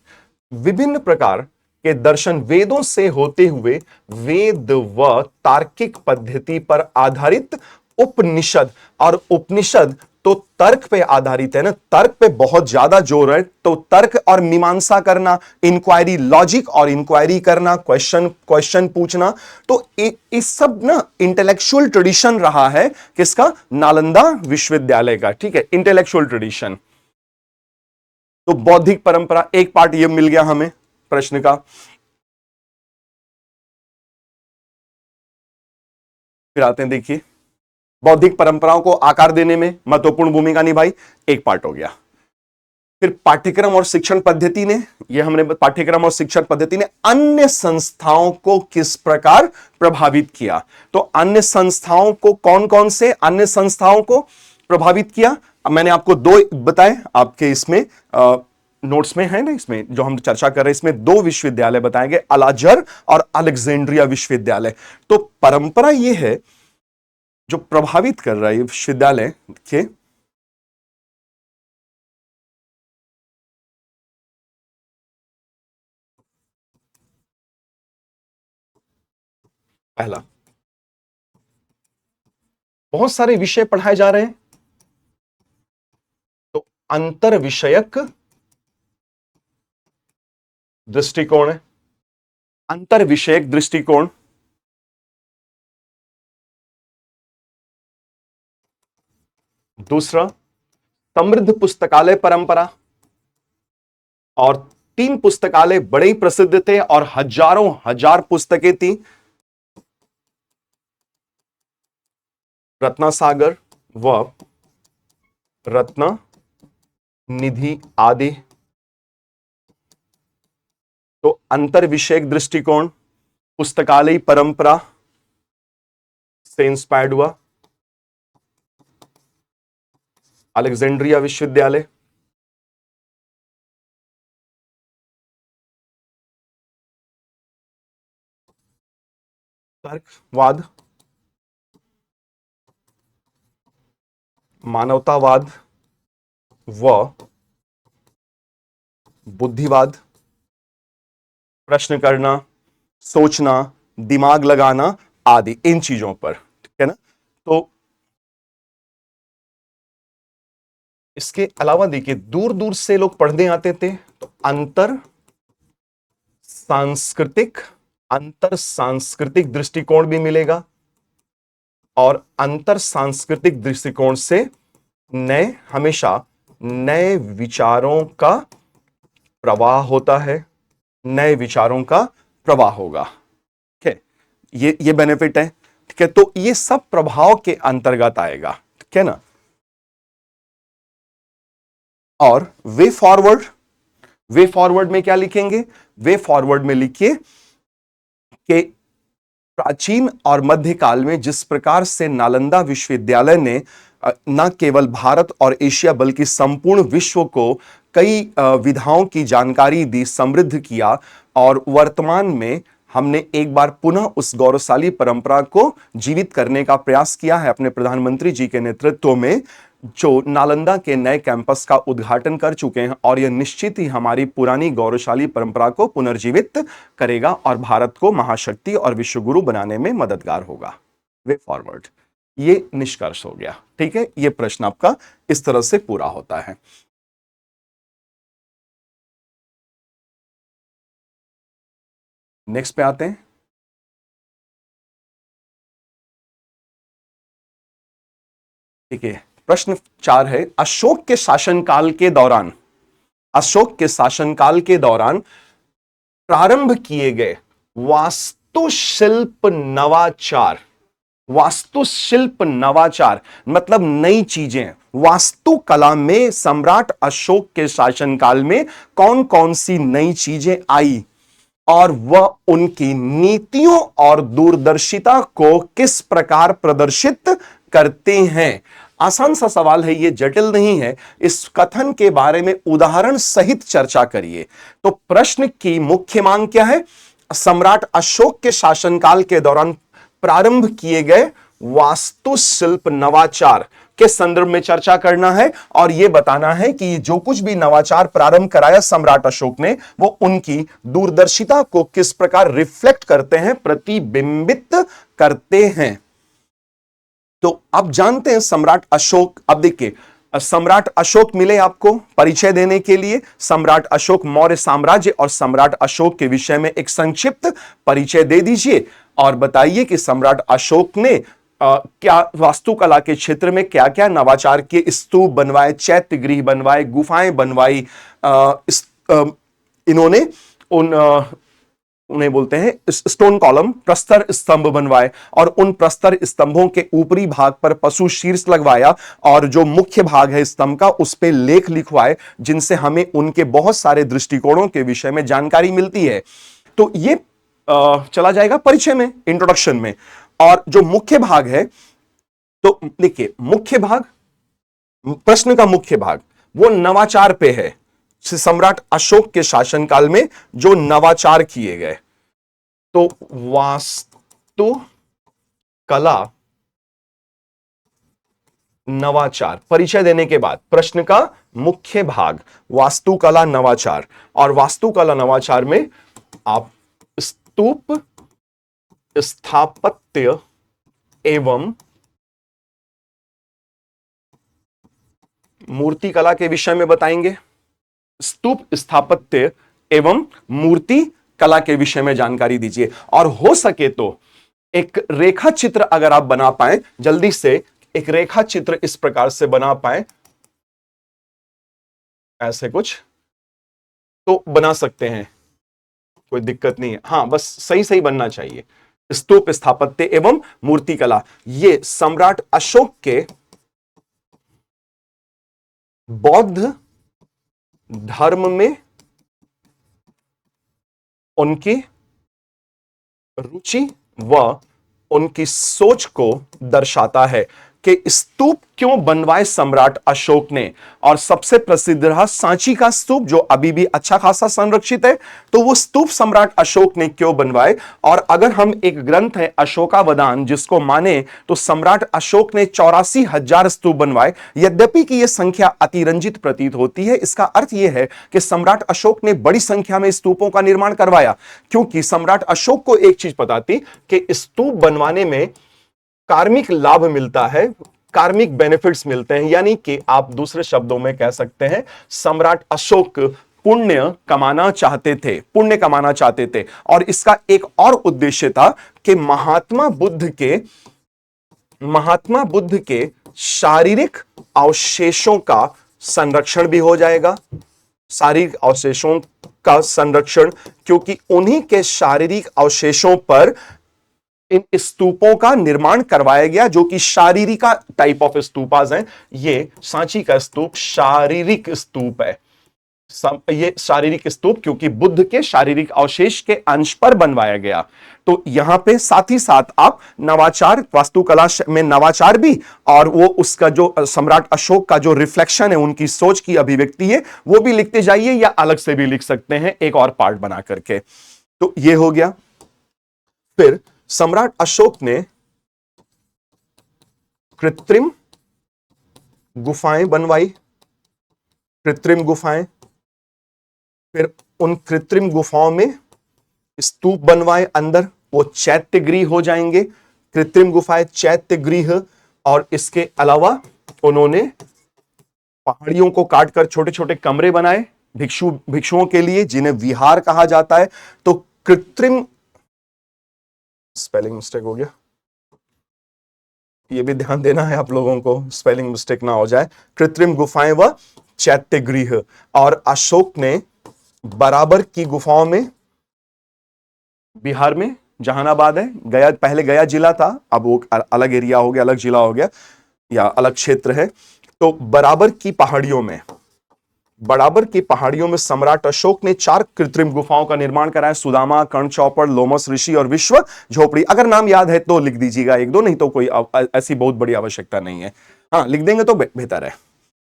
विभिन्न प्रकार के दर्शन, वेदों से होते हुए वेद व तार्किक पद्धति पर आधारित उपनिषद, और उपनिषद तो तर्क पे आधारित है ना, तर्क पे बहुत ज्यादा जोर है। तो तर्क और मीमांसा करना, इंक्वायरी, लॉजिक और इंक्वायरी करना, क्वेश्चन पूछना, तो इस सब ना इंटेलेक्चुअल ट्रेडिशन रहा है किसका? नालंदा विश्वविद्यालय का। ठीक है, इंटेलेक्चुअल ट्रेडिशन। तो बौद्धिक परंपरा, एक पार्ट ये मिल गया हमें प्रश्न का। फिर आते हैं, देखिए, बौद्धिक परंपराओं को आकार देने में महत्वपूर्ण भूमिका निभाई, एक पार्ट हो गया। फिर पाठ्यक्रम और शिक्षण पद्धति ने, यह हमने पाठ्यक्रम और शिक्षण पद्धति ने अन्य संस्थाओं को किस प्रकार प्रभावित किया। तो अन्य संस्थाओं को, कौन कौन से अन्य संस्थाओं को प्रभावित किया? अब मैंने आपको दो बताए, आपके इसमें नोट्स में है ना, इसमें जो हम चर्चा कर रहे हैं, इसमें दो विश्वविद्यालय बताएंगे, अल अजहर और अलेक्जेंड्रिया विश्वविद्यालय। तो परंपरा यह है जो प्रभावित कर रहा है विश्वविद्यालय के, पहला, बहुत सारे विषय पढ़ाए जा रहे हैं, तो अंतर विषयक दृष्टिकोण है, अंतर विषयक दृष्टिकोण। दूसरा, समृद्ध पुस्तकालय परंपरा, और 3 पुस्तकालय बड़े ही प्रसिद्ध थे और हजारों हजार पुस्तकें थी, रत्नासागर व रत्न निधि आदि। तो अंतर विषयक दृष्टिकोण पुस्तकालय परंपरा से इंस्पायर्ड हुआ, अलेक्जेंड्रिया विश्वविद्यालय। तर्कवाद, मानवतावाद व बुद्धिवाद, प्रश्न करना, सोचना, दिमाग लगाना आदि, इन चीजों पर। ठीक है ना। तो इसके अलावा देखिए, दूर दूर से लोग पढ़ने आते थे, तो अंतर सांस्कृतिक दृष्टिकोण भी मिलेगा, और अंतर सांस्कृतिक दृष्टिकोण से हमेशा नए विचारों का प्रवाह होता है, नए विचारों का प्रवाह होगा। ठीक है, ये बेनिफिट है। ठीक है, तो ये सब प्रभाव के अंतर्गत आएगा। ठीक है ना। और वे फॉरवर्ड में क्या लिखेंगे? वे फॉरवर्ड में लिखिए कि प्राचीन और मध्यकाल में जिस प्रकार से नालंदा विश्वविद्यालय ने न केवल भारत और एशिया बल्कि संपूर्ण विश्व को कई विधाओं की जानकारी दी, समृद्ध किया, और वर्तमान में हमने एक बार पुनः उस गौरवशाली परंपरा को जीवित करने का प्रयास किया है अपने प्रधानमंत्री जी के नेतृत्व में। जो नालंदा के नए कैंपस का उद्घाटन कर चुके हैं और यह निश्चित ही हमारी पुरानी गौरवशाली परंपरा को पुनर्जीवित करेगा और भारत को महाशक्ति और विश्वगुरु बनाने में मददगार होगा। Way forward. ये निष्कर्ष हो गया। ठीक है, ये प्रश्न आपका इस तरह से पूरा होता है। नेक्स्ट पे आते हैं। ठीक है, प्रश्न 4 है, अशोक के शासनकाल के दौरान, अशोक के शासनकाल के दौरान प्रारंभ किए गए वास्तुशिल्प नवाचार, वास्तुशिल्प नवाचार मतलब नई चीजें, वास्तुकला में सम्राट अशोक के शासनकाल में कौन कौन सी नई चीजें आई और वह उनकी नीतियों और दूरदर्शिता को किस प्रकार प्रदर्शित करते हैं। आसान सा सवाल है, यह जटिल नहीं है। इस कथन के बारे में उदाहरण सहित चर्चा करिए। तो प्रश्न की मुख्य मांग क्या है? सम्राट अशोक के शासनकाल के दौरान प्रारंभ किए गए वास्तुशिल्प नवाचार के संदर्भ में चर्चा करना है और यह बताना है कि जो कुछ भी नवाचार प्रारंभ कराया सम्राट अशोक ने, वो उनकी दूरदर्शिता को किस प्रकार रिफ्लेक्ट करते हैं, प्रतिबिंबित करते हैं। तो आप जानते हैं सम्राट अशोक, अब देखिए सम्राट अशोक मिले आपको परिचय देने के लिए। सम्राट अशोक मौर्य साम्राज्य और सम्राट अशोक के विषय में एक संक्षिप्त परिचय दे दीजिए और बताइए कि सम्राट अशोक ने क्या वास्तुकला के क्षेत्र में क्या क्या नवाचार के स्तूप बनवाए, चैत्य गृह बनवाए, गुफाएं बनवाई, इन्होंने उन्हें बोलते हैं स्टोन कॉलम, प्रस्तर स्तंभ बनवाए और उन प्रस्तर स्तंभों के ऊपरी भाग पर पशु शीर्ष लगवाया और जो मुख्य भाग है स्तंभ का उस पे लेख लिखवाए, जिनसे हमें उनके बहुत सारे दृष्टिकोणों के विषय में जानकारी मिलती है। तो ये चला जाएगा परिचय में, इंट्रोडक्शन में। और जो मुख्य भाग है, तो देखिए मुख्य भाग, प्रश्न का मुख्य भाग वो नवाचार पे है। सम्राट अशोक के शासनकाल में जो नवाचार किए गए, तो वास्तु कला नवाचार परिचय देने के बाद प्रश्न का मुख्य भाग वास्तुकला नवाचार, और वास्तुकला नवाचार में आप स्तूप स्थापत्य एवं मूर्तिकला के विषय में बताएंगे। स्तूप स्थापत्य एवं मूर्ति कला के विषय में जानकारी दीजिए और हो सके तो एक रेखा चित्र अगर आप बना पाए, जल्दी से एक रेखा चित्र इस प्रकार से बना पाए, ऐसे कुछ तो बना सकते हैं, कोई दिक्कत नहीं है। हां, बस सही सही बनना चाहिए। स्तूप स्थापत्य एवं मूर्ति कला, ये सम्राट अशोक के बौद्ध धर्म में उनकी रुचि व उनकी सोच को दर्शाता है कि स्तूप क्यों बनवाए सम्राट अशोक ने। और सबसे प्रसिद्ध रहा सांची का स्तूप, जो अभी भी अच्छा खासा संरक्षित है। तो वो स्तूप सम्राट अशोक ने क्यों बनवाए, और अगर हम एक ग्रंथ है अशोकावदान जिसको माने, तो सम्राट अशोक ने 84,000 स्तूप बनवाए। यद्यपि कि यह संख्या अतिरंजित प्रतीत होती है, इसका अर्थ यह है कि सम्राट अशोक ने बड़ी संख्या में स्तूपों का निर्माण करवाया, क्योंकि सम्राट अशोक को एक चीज पता थी कि स्तूप बनवाने में कार्मिक लाभ मिलता है, कार्मिक बेनिफिट्स मिलते हैं। यानी कि आप दूसरे शब्दों में कह सकते हैं सम्राट अशोक पुण्य कमाना चाहते थे, पुण्य कमाना चाहते थे। और इसका एक और उद्देश्य था कि महात्मा बुद्ध के शारीरिक अवशेषों का संरक्षण भी हो जाएगा, शारीरिक अवशेषों का संरक्षण, क्योंकि उन्हीं के शारीरिक अवशेषों पर इन स्तूपों का निर्माण करवाया गया, जो कि शारीरिक टाइप ऑफ स्तूपास हैं। ये सांची का स्तूप शारीरिक स्तूप है। ये शारीरिक स्तूप क्योंकि बुद्ध के शारीरिक अवशेष के अंश पर बनवाया गया। तो यहां पे साथ ही साथ आप नवाचार, वास्तुकला में नवाचार भी, और वो उसका जो सम्राट अशोक का जो रिफ्लेक्शन है, उनकी सोच की अभिव्यक्ति है, वो भी लिखते जाइए या अलग से भी लिख सकते हैं एक और पार्ट बना करके। तो ये हो गया। फिर सम्राट अशोक ने कृत्रिम गुफाएं बनवाई, कृत्रिम गुफाएं, फिर उन कृत्रिम गुफाओं में स्तूप बनवाए अंदर, वो चैत्य गृह हो जाएंगे, कृत्रिम गुफाएं चैत्य गृह। और इसके अलावा उन्होंने पहाड़ियों को काटकर छोटे छोटे कमरे बनाए भिक्षुओं के लिए, जिन्हें विहार कहा जाता है। तो कृत्रिम, स्पेलिंग मिस्टेक हो गया, ये भी ध्यान देना है आप लोगों को, स्पेलिंग मिस्टेक ना हो जाए। कृत्रिम गुफाएं व चैत्य गृह। और अशोक ने बराबर की गुफाओं में, बिहार में जहानाबाद है, गया पहले गया जिला था, अब वो अलग एरिया हो गया, अलग जिला हो गया या अलग क्षेत्र है। तो बराबर की पहाड़ियों में सम्राट अशोक ने 4 कृत्रिम गुफाओं का निर्माण कराया, सुदामा, कर्ण चौपड़, लोमस ऋषि और विश्व झोपड़ी। अगर नाम याद है तो लिख दीजिएगा एक दो, नहीं तो कोई ऐसी बहुत बड़ी आवश्यकता नहीं है, हाँ लिख देंगे तो बेहतर है।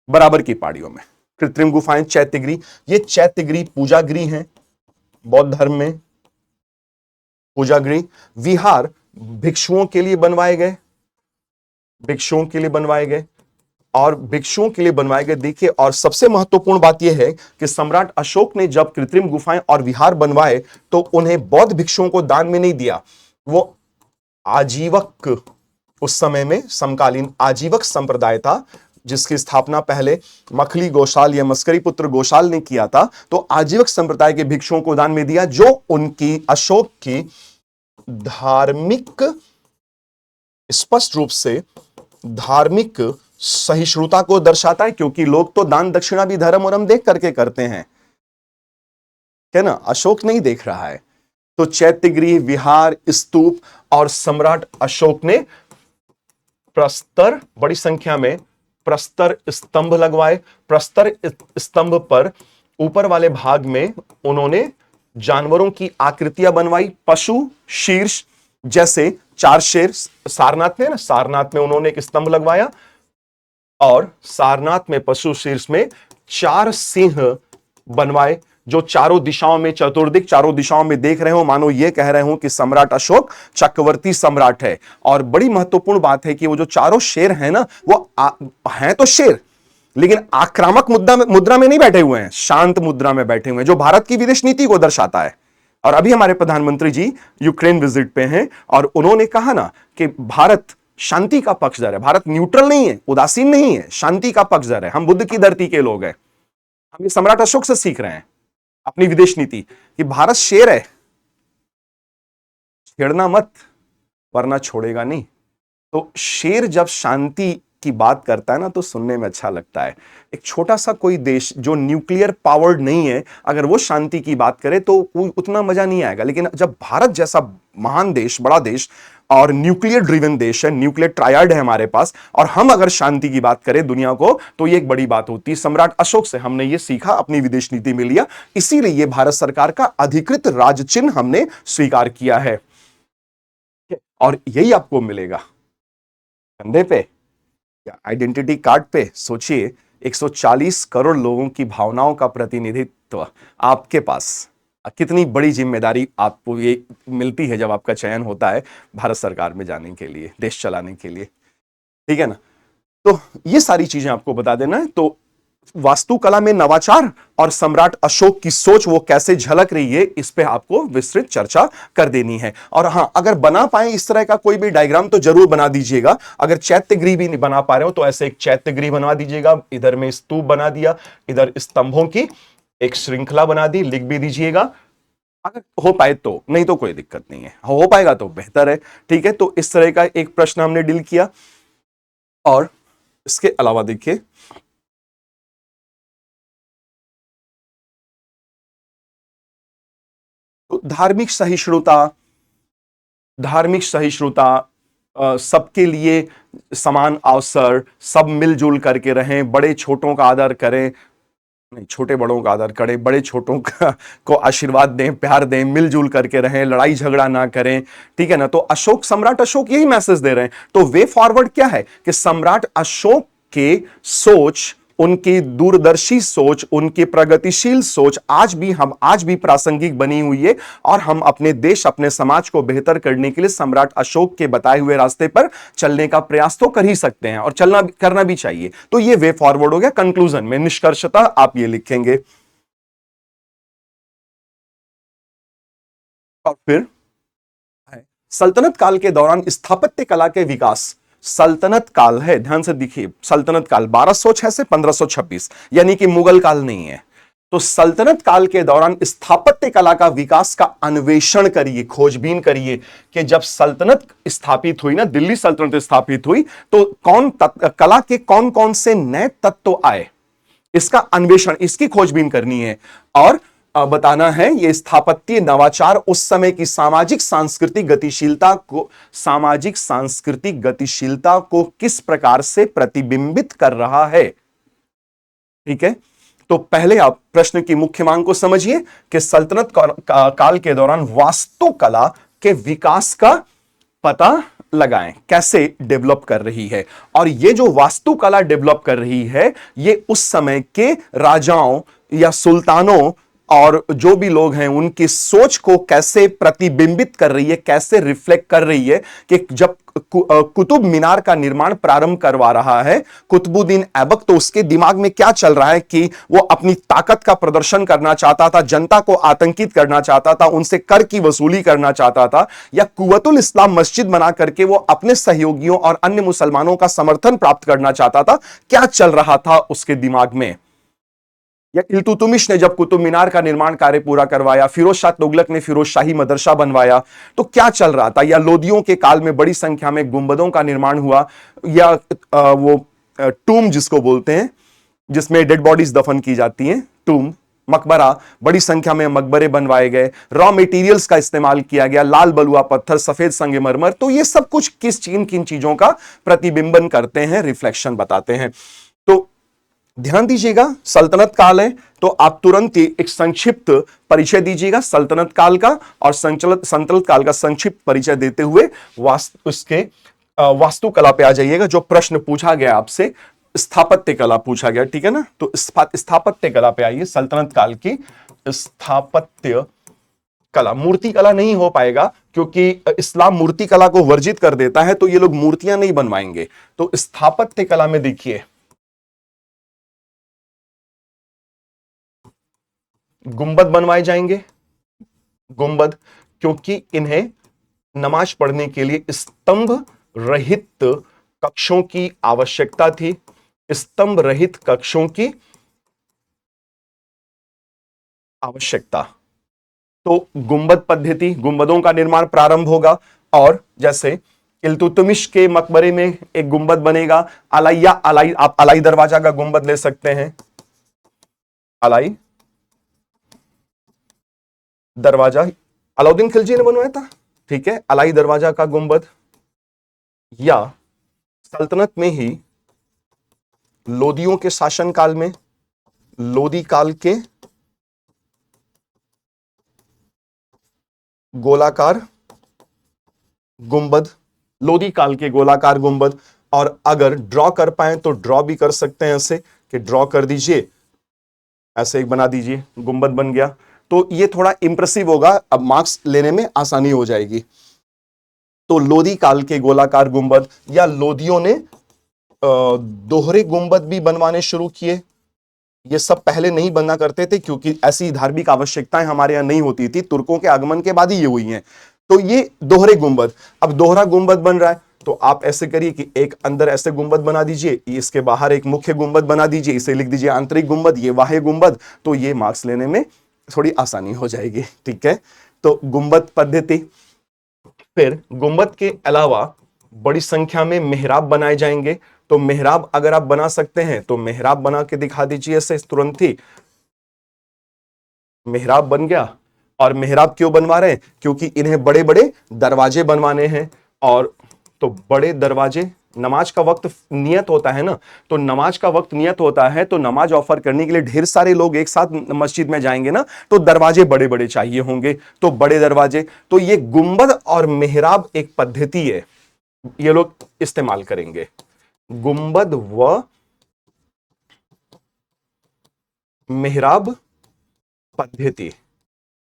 बराबर की पहाड़ियों में कृत्रिम गुफाएं, चैत्यगृह, ये चैत्यगृह पूजागृह हैं बौद्ध धर्म में, पूजागृह। विहार भिक्षुओं के लिए बनवाए गए, और भिक्षुओं के लिए बनवाए गए। देखिए, और सबसे महत्वपूर्ण बात यह है कि सम्राट अशोक ने जब कृत्रिम गुफाएं और विहार बनवाए तो उन्हें बौद्ध भिक्षुओं को दान में नहीं दिया, वो आजीवक, उस समय में समकालीन आजीवक संप्रदाय था जिसकी स्थापना पहले मखली गोशाल या मस्करी पुत्र गोशाल ने किया था। तो आजीवक संप्रदाय के भिक्षुओं को दान में दिया, जो उनकी अशोक की धार्मिक, स्पष्ट रूप से धार्मिक सहिष्णुता को दर्शाता है, क्योंकि लोग तो दान दक्षिणा भी धर्म और हम देख करके करते हैं, है ना, अशोक नहीं देख रहा है। तो चैत्यगृह, विहार, स्तूप, और सम्राट अशोक ने प्रस्तर, बड़ी संख्या में प्रस्तर स्तंभ लगवाए। प्रस्तर स्तंभ पर ऊपर वाले भाग में उन्होंने जानवरों की आकृतियां बनवाई, पशु शीर्ष, जैसे 4 शेर सारनाथ में, ना सारनाथ में उन्होंने एक स्तंभ लगवाया, और सारनाथ में पशु शीर्ष में 4 सिंह बनवाए, जो चारों दिशाओं में, चतुर्दिक चारों दिशाओं में देख रहे हो, मानो ये कह रहे हो कि सम्राट अशोक चक्रवर्ती सम्राट है। और बड़ी महत्वपूर्ण बात है कि वो जो चारों शेर हैं ना, वो हैं तो शेर, लेकिन आक्रामक मुद्रा में नहीं बैठे हुए हैं, शांत मुद्रा में बैठे हुए हैं, जो भारत की विदेश नीति को दर्शाता है। और अभी हमारे प्रधानमंत्री जी यूक्रेन विजिट पे हैं, और उन्होंने कहा ना कि भारत शांति का पक्षधर है, भारत न्यूट्रल नहीं है, उदासीन नहीं है, शांति का पक्षधर है, हम बुद्ध की धरती के लोग हैं। हम ये सम्राट अशोक से सीख रहे हैं अपनी विदेश नीति, कि भारत शेर है, छेड़ना मत वरना छोड़ेगा नहीं। तो शेर जब शांति की बात करता है ना, तो सुनने में अच्छा लगता है। एक छोटा सा कोई देश जो न्यूक्लियर पावर्ड नहीं है, अगर वो शांति की बात करे तो उतना मजा नहीं आएगा। लेकिन जब भारत जैसा महान देश, बड़ा देश और न्यूक्लियर ड्रिवन देश है, न्यूक्लियर ट्रायड है हमारे पास, और हम अगर शांति की बात करें दुनिया को, तो ये एक बड़ी बात होती है। सम्राट अशोक से हमने ये सीखा, अपनी विदेश नीति में लिया, इसीलिए ये भारत सरकार का अधिकृत राज चिन्ह हमने स्वीकार किया है, और यही आपको मिलेगा कंधे पे या आइडेंटिटी कार्ड पे। सोचिए, 140 करोड़ लोगों की भावनाओं का प्रतिनिधित्व आपके पास, कितनी बड़ी जिम्मेदारी आपको ये मिलती है जब आपका चयन होता है भारत सरकार में जाने के लिए, देश चलाने के लिए, ठीक है ना। तो ये सारी चीजें आपको बता देना है। तो वास्तुकला में नवाचार और सम्राट अशोक की सोच वो कैसे झलक रही है, इस पे आपको विस्तृत चर्चा कर देनी है। और हां, अगर बना पाए इस तरह का कोई भी डायग्राम तो जरूर बना दीजिएगा। अगर चैत्यगृह भी नहीं बना पा रहे हो तो ऐसे एक चैत्यगृह बनवा दीजिएगा, इधर में स्तूप बना दिया, इधर स्तंभों की एक श्रृंखला बना दी, लिख भी दीजिएगा अगर हो पाए तो, नहीं तो कोई दिक्कत नहीं है, हो पाएगा तो बेहतर है, ठीक है। तो इस तरह का एक प्रश्न हमने डील किया। और इसके अलावा देखिए, तो धार्मिक सहिष्णुता, सबके लिए समान अवसर, सब मिलजुल करके रहें, बड़े छोटों का आदर करें, नहीं छोटे बड़ों का आदर करें, बड़े छोटों का को आशीर्वाद दें, प्यार दें, मिलजुल करके रहें, लड़ाई झगड़ा ना करें, ठीक है ना। तो सम्राट अशोक यही मैसेज दे रहे हैं। तो वे फॉरवर्ड क्या है कि सम्राट अशोक के सोच उनकी दूरदर्शी सोच, उनकी प्रगतिशील सोच आज भी प्रासंगिक बनी हुई है, और हम अपने देश, अपने समाज को बेहतर करने के लिए सम्राट अशोक के बताए हुए रास्ते पर चलने का प्रयास तो कर ही सकते हैं, और करना भी चाहिए। तो ये वे फॉरवर्ड हो गया। कंक्लूजन में, निष्कर्षता आप ये लिखेंगे। और फिर सल्तनत काल के दौरान स्थापत्य कला के विकास। सल्तनत काल है, ध्यान से देखिए, सल्तनत काल 1206 से 1526, यानी कि मुगल काल नहीं है। तो सल्तनत काल के दौरान स्थापत्य कला का विकास का अन्वेषण करिए, खोजबीन करिए कि जब सल्तनत स्थापित हुई ना, दिल्ली सल्तनत स्थापित हुई, तो कला के कौन कौन से नए तत्व आए, इसका अन्वेषण, इसकी खोजबीन करनी है। और बताना है ये स्थापत्य नवाचार उस समय की सामाजिक सांस्कृतिक गतिशीलता को किस प्रकार से प्रतिबिंबित कर रहा है। ठीक है, तो पहले आप प्रश्न की मुख्य मांग को समझिए कि सल्तनत काल के दौरान वास्तुकला के विकास का पता लगाएं, कैसे डेवलप कर रही है। और ये जो वास्तुकला डेवलप कर रही है, ये उस समय के राजाओं या सुल्तानों और जो भी लोग हैं उनकी सोच को कैसे प्रतिबिंबित कर रही है, कैसे रिफ्लेक्ट कर रही है। कि जब कुतुब मीनार का निर्माण प्रारंभ करवा रहा है कुतुबुद्दीन ऐबक, तो उसके दिमाग में क्या चल रहा है कि वो अपनी ताकत का प्रदर्शन करना चाहता था, जनता को आतंकित करना चाहता था, उनसे कर की वसूली करना चाहता था, या कुव्वतुल इस्लाम मस्जिद बना करके वो अपने सहयोगियों और अन्य मुसलमानों का समर्थन प्राप्त करना चाहता था। क्या चल रहा था उसके दिमाग में। या इल्तुतमिश ने जब कुतुब मीनार का निर्माण कार्य पूरा करवाया, फिरोज शाह तुगलक ने फिरोज शाही मदरसा बनवाया, तो क्या चल रहा था। या लोदियों के काल में बड़ी संख्या में गुंबदों का निर्माण हुआ, या वो टूम जिसको बोलते हैं, जिसमें डेड बॉडीज दफन की जाती हैं, टूम, मकबरा, बड़ी संख्या में मकबरे बनवाए गए, रॉ मटेरियल्स का इस्तेमाल किया गया, लाल बलुआ पत्थर, सफेद संगमरमर। तो ये सब कुछ किन चीजों का प्रतिबिंबन करते हैं, रिफ्लेक्शन बताते हैं। तो ध्यान दीजिएगा, सल्तनत काल है तो आप तुरंत ही एक संक्षिप्त परिचय दीजिएगा सल्तनत काल का, और सल्तनत काल का संक्षिप्त परिचय देते हुए वास्तुकला पे आ जाइएगा। जो प्रश्न पूछा गया आपसे, स्थापत्य कला पूछा गया, ठीक है ना। तो स्थापत्य कला पे आइए, सल्तनत काल की स्थापत्य कला। मूर्ति कला नहीं हो पाएगा क्योंकि इस्लाम मूर्ति कला को वर्जित कर देता है, तो ये लोग मूर्तियां नहीं बनवाएंगे। तो स्थापत्य कला में देखिए, गुंबद बनवाए जाएंगे, गुंबद, क्योंकि इन्हें नमाज पढ़ने के लिए स्तंभ रहित कक्षों की आवश्यकता थी। स्तंभ रहित कक्षों की आवश्यकता, तो गुंबद पद्धति, गुंबदों का निर्माण प्रारंभ होगा। और जैसे इल्तुतमिश के मकबरे में एक गुंबद बनेगा, आप अलाई दरवाजा का गुंबद ले सकते हैं, अलाई दरवाजा अलाउद्दीन खिलजी ने बनवाया था, ठीक है, अलाई दरवाजा का गुंबद। या सल्तनत में ही लोदियों के शासनकाल में, लोदी काल के गोलाकार गुंबद, लोदी काल के गोलाकार गुंबद। और अगर ड्रॉ कर पाए तो ड्रॉ भी कर सकते हैं, ऐसे कि ड्रॉ कर दीजिए, ऐसे एक बना दीजिए, गुंबद बन गया। तो ये थोड़ा इंप्रेसिव होगा, अब मार्क्स लेने में आसानी हो जाएगी। तो लोदी काल के गोलाकार गुंबद, या लोदियों ने दोहरे गुंबद भी बनवाने शुरू किए। ये सब पहले नहीं बनना करते थे क्योंकि ऐसी धार्मिक आवश्यकताएं हमारे यहां नहीं होती थी, तुर्कों के आगमन के बाद ही ये हुई हैं। तो ये दोहरे गुंबद, अब दोहरा गुंबद बन रहा है, तो आप ऐसे करिए कि एक अंदर ऐसे गुंबद बना दीजिए, इसके बाहर एक मुख्य गुंबद बना दीजिए, इसे लिख दीजिए आंतरिक गुंबद, ये बाह्य गुंबद। तो ये मार्क्स लेने में थोड़ी आसानी हो जाएगी, ठीक है। तो गुंबद पद्धति, फिर गुंबद के अलावा बड़ी संख्या में मेहराब बनाए जाएंगे। तो मेहराब अगर आप बना सकते हैं तो मेहराब बना के दिखा दीजिए ऐसे तुरंत ही। मेहराब बन गया। और मेहराब क्यों बनवा रहे हैं, क्योंकि इन्हें बड़े बड़े दरवाजे बनवाने हैं। और तो बड़े दरवाजे, नमाज का वक्त नियत होता है ना, तो नमाज का वक्त नियत होता है, तो नमाज ऑफर करने के लिए ढेर सारे लोग एक साथ मस्जिद में जाएंगे ना, तो दरवाजे बड़े बड़े चाहिए होंगे, तो बड़े दरवाजे। तो ये गुंबद और मेहराब एक पद्धति है, ये लोग इस्तेमाल करेंगे। गुंबद व मेहराब पद्धति।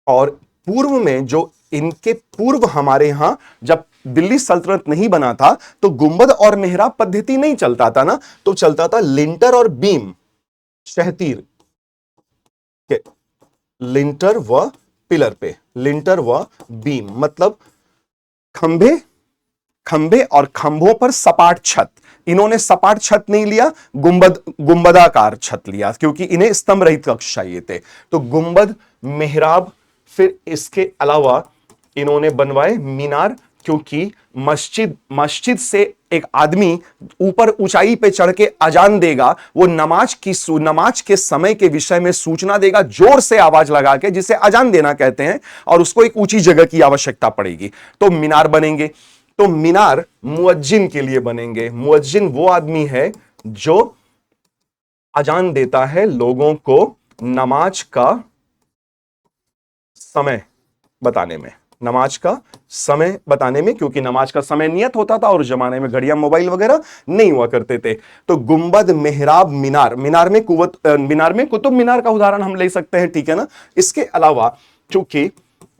और पूर्व में जो इनके पूर्व हमारे यहां जब दिल्ली सल्तनत नहीं बना था तो गुंबद और मेहराब पद्धति नहीं चलता था ना, तो चलता था लिंटर और बीम, शहतीर के, लिंटर व पिलर पे, लिंटर व बीम मतलब खंभे, खंभे और खंभों पर सपाट छत। इन्होंने सपाट छत नहीं लिया, गुंबदाकार छत लिया, क्योंकि इन्हें स्तंभ रहित कक्ष चाहिए थे। तो गुंबद, मेहराब, फिर इसके अलावा इन्होंने बनवाए मीनार, क्योंकि मस्जिद मस्जिद से एक आदमी ऊपर ऊंचाई पे चढ़ के अजान देगा, वो नमाज के समय के विषय में सूचना देगा जोर से आवाज लगा के, जिसे अजान देना कहते हैं, और उसको एक ऊंची जगह की आवश्यकता पड़ेगी, तो मीनार बनेंगे। तो मीनार मुअज्जिन के लिए बनेंगे। मुअज्जिन वो आदमी है जो अजान देता है लोगों को नमाज का समय बताने में, नमाज का समय बताने में, क्योंकि नमाज का समय नियत होता था और उस जमाने में घड़ियां मोबाइल वगैरह नहीं हुआ करते थे। तो गुंबद, मेहराब, मीनार, मीनार में कुतुब मीनार का उदाहरण हम ले सकते हैं, ठीक है ना। इसके अलावा चूंकि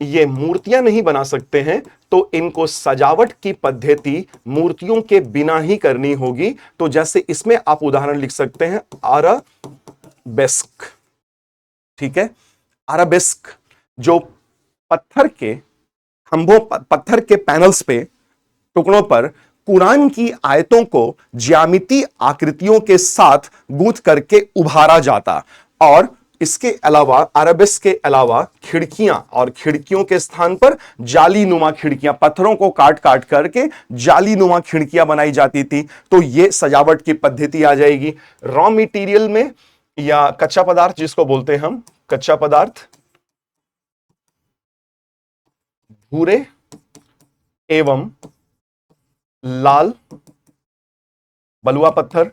ये मूर्तियां नहीं बना सकते हैं तो इनको सजावट की पद्धति मूर्तियों के बिना ही करनी होगी। तो जैसे इसमें आप उदाहरण लिख सकते हैं अराबेस्क, ठीक है। अराबेस्क जो पत्थर के खंभों, पत्थर के पैनल्स पे, टुकड़ों पर कुरान की आयतों को ज्यामिति आकृतियों के साथ गूंथ करके उभारा जाता। और इसके अलावा अरबिस के अलावा खिड़कियां, और खिड़कियों के स्थान पर जाली नुमा खिड़कियां, पत्थरों को काट काट करके जाली नुमा खिड़कियां बनाई जाती थी। तो यह सजावट की पद्धति आ जाएगी। रॉ मटेरियल में, या कच्चा पदार्थ जिसको बोलते हैं हम, कच्चा पदार्थ भूरे एवं लाल बलुआ पत्थर,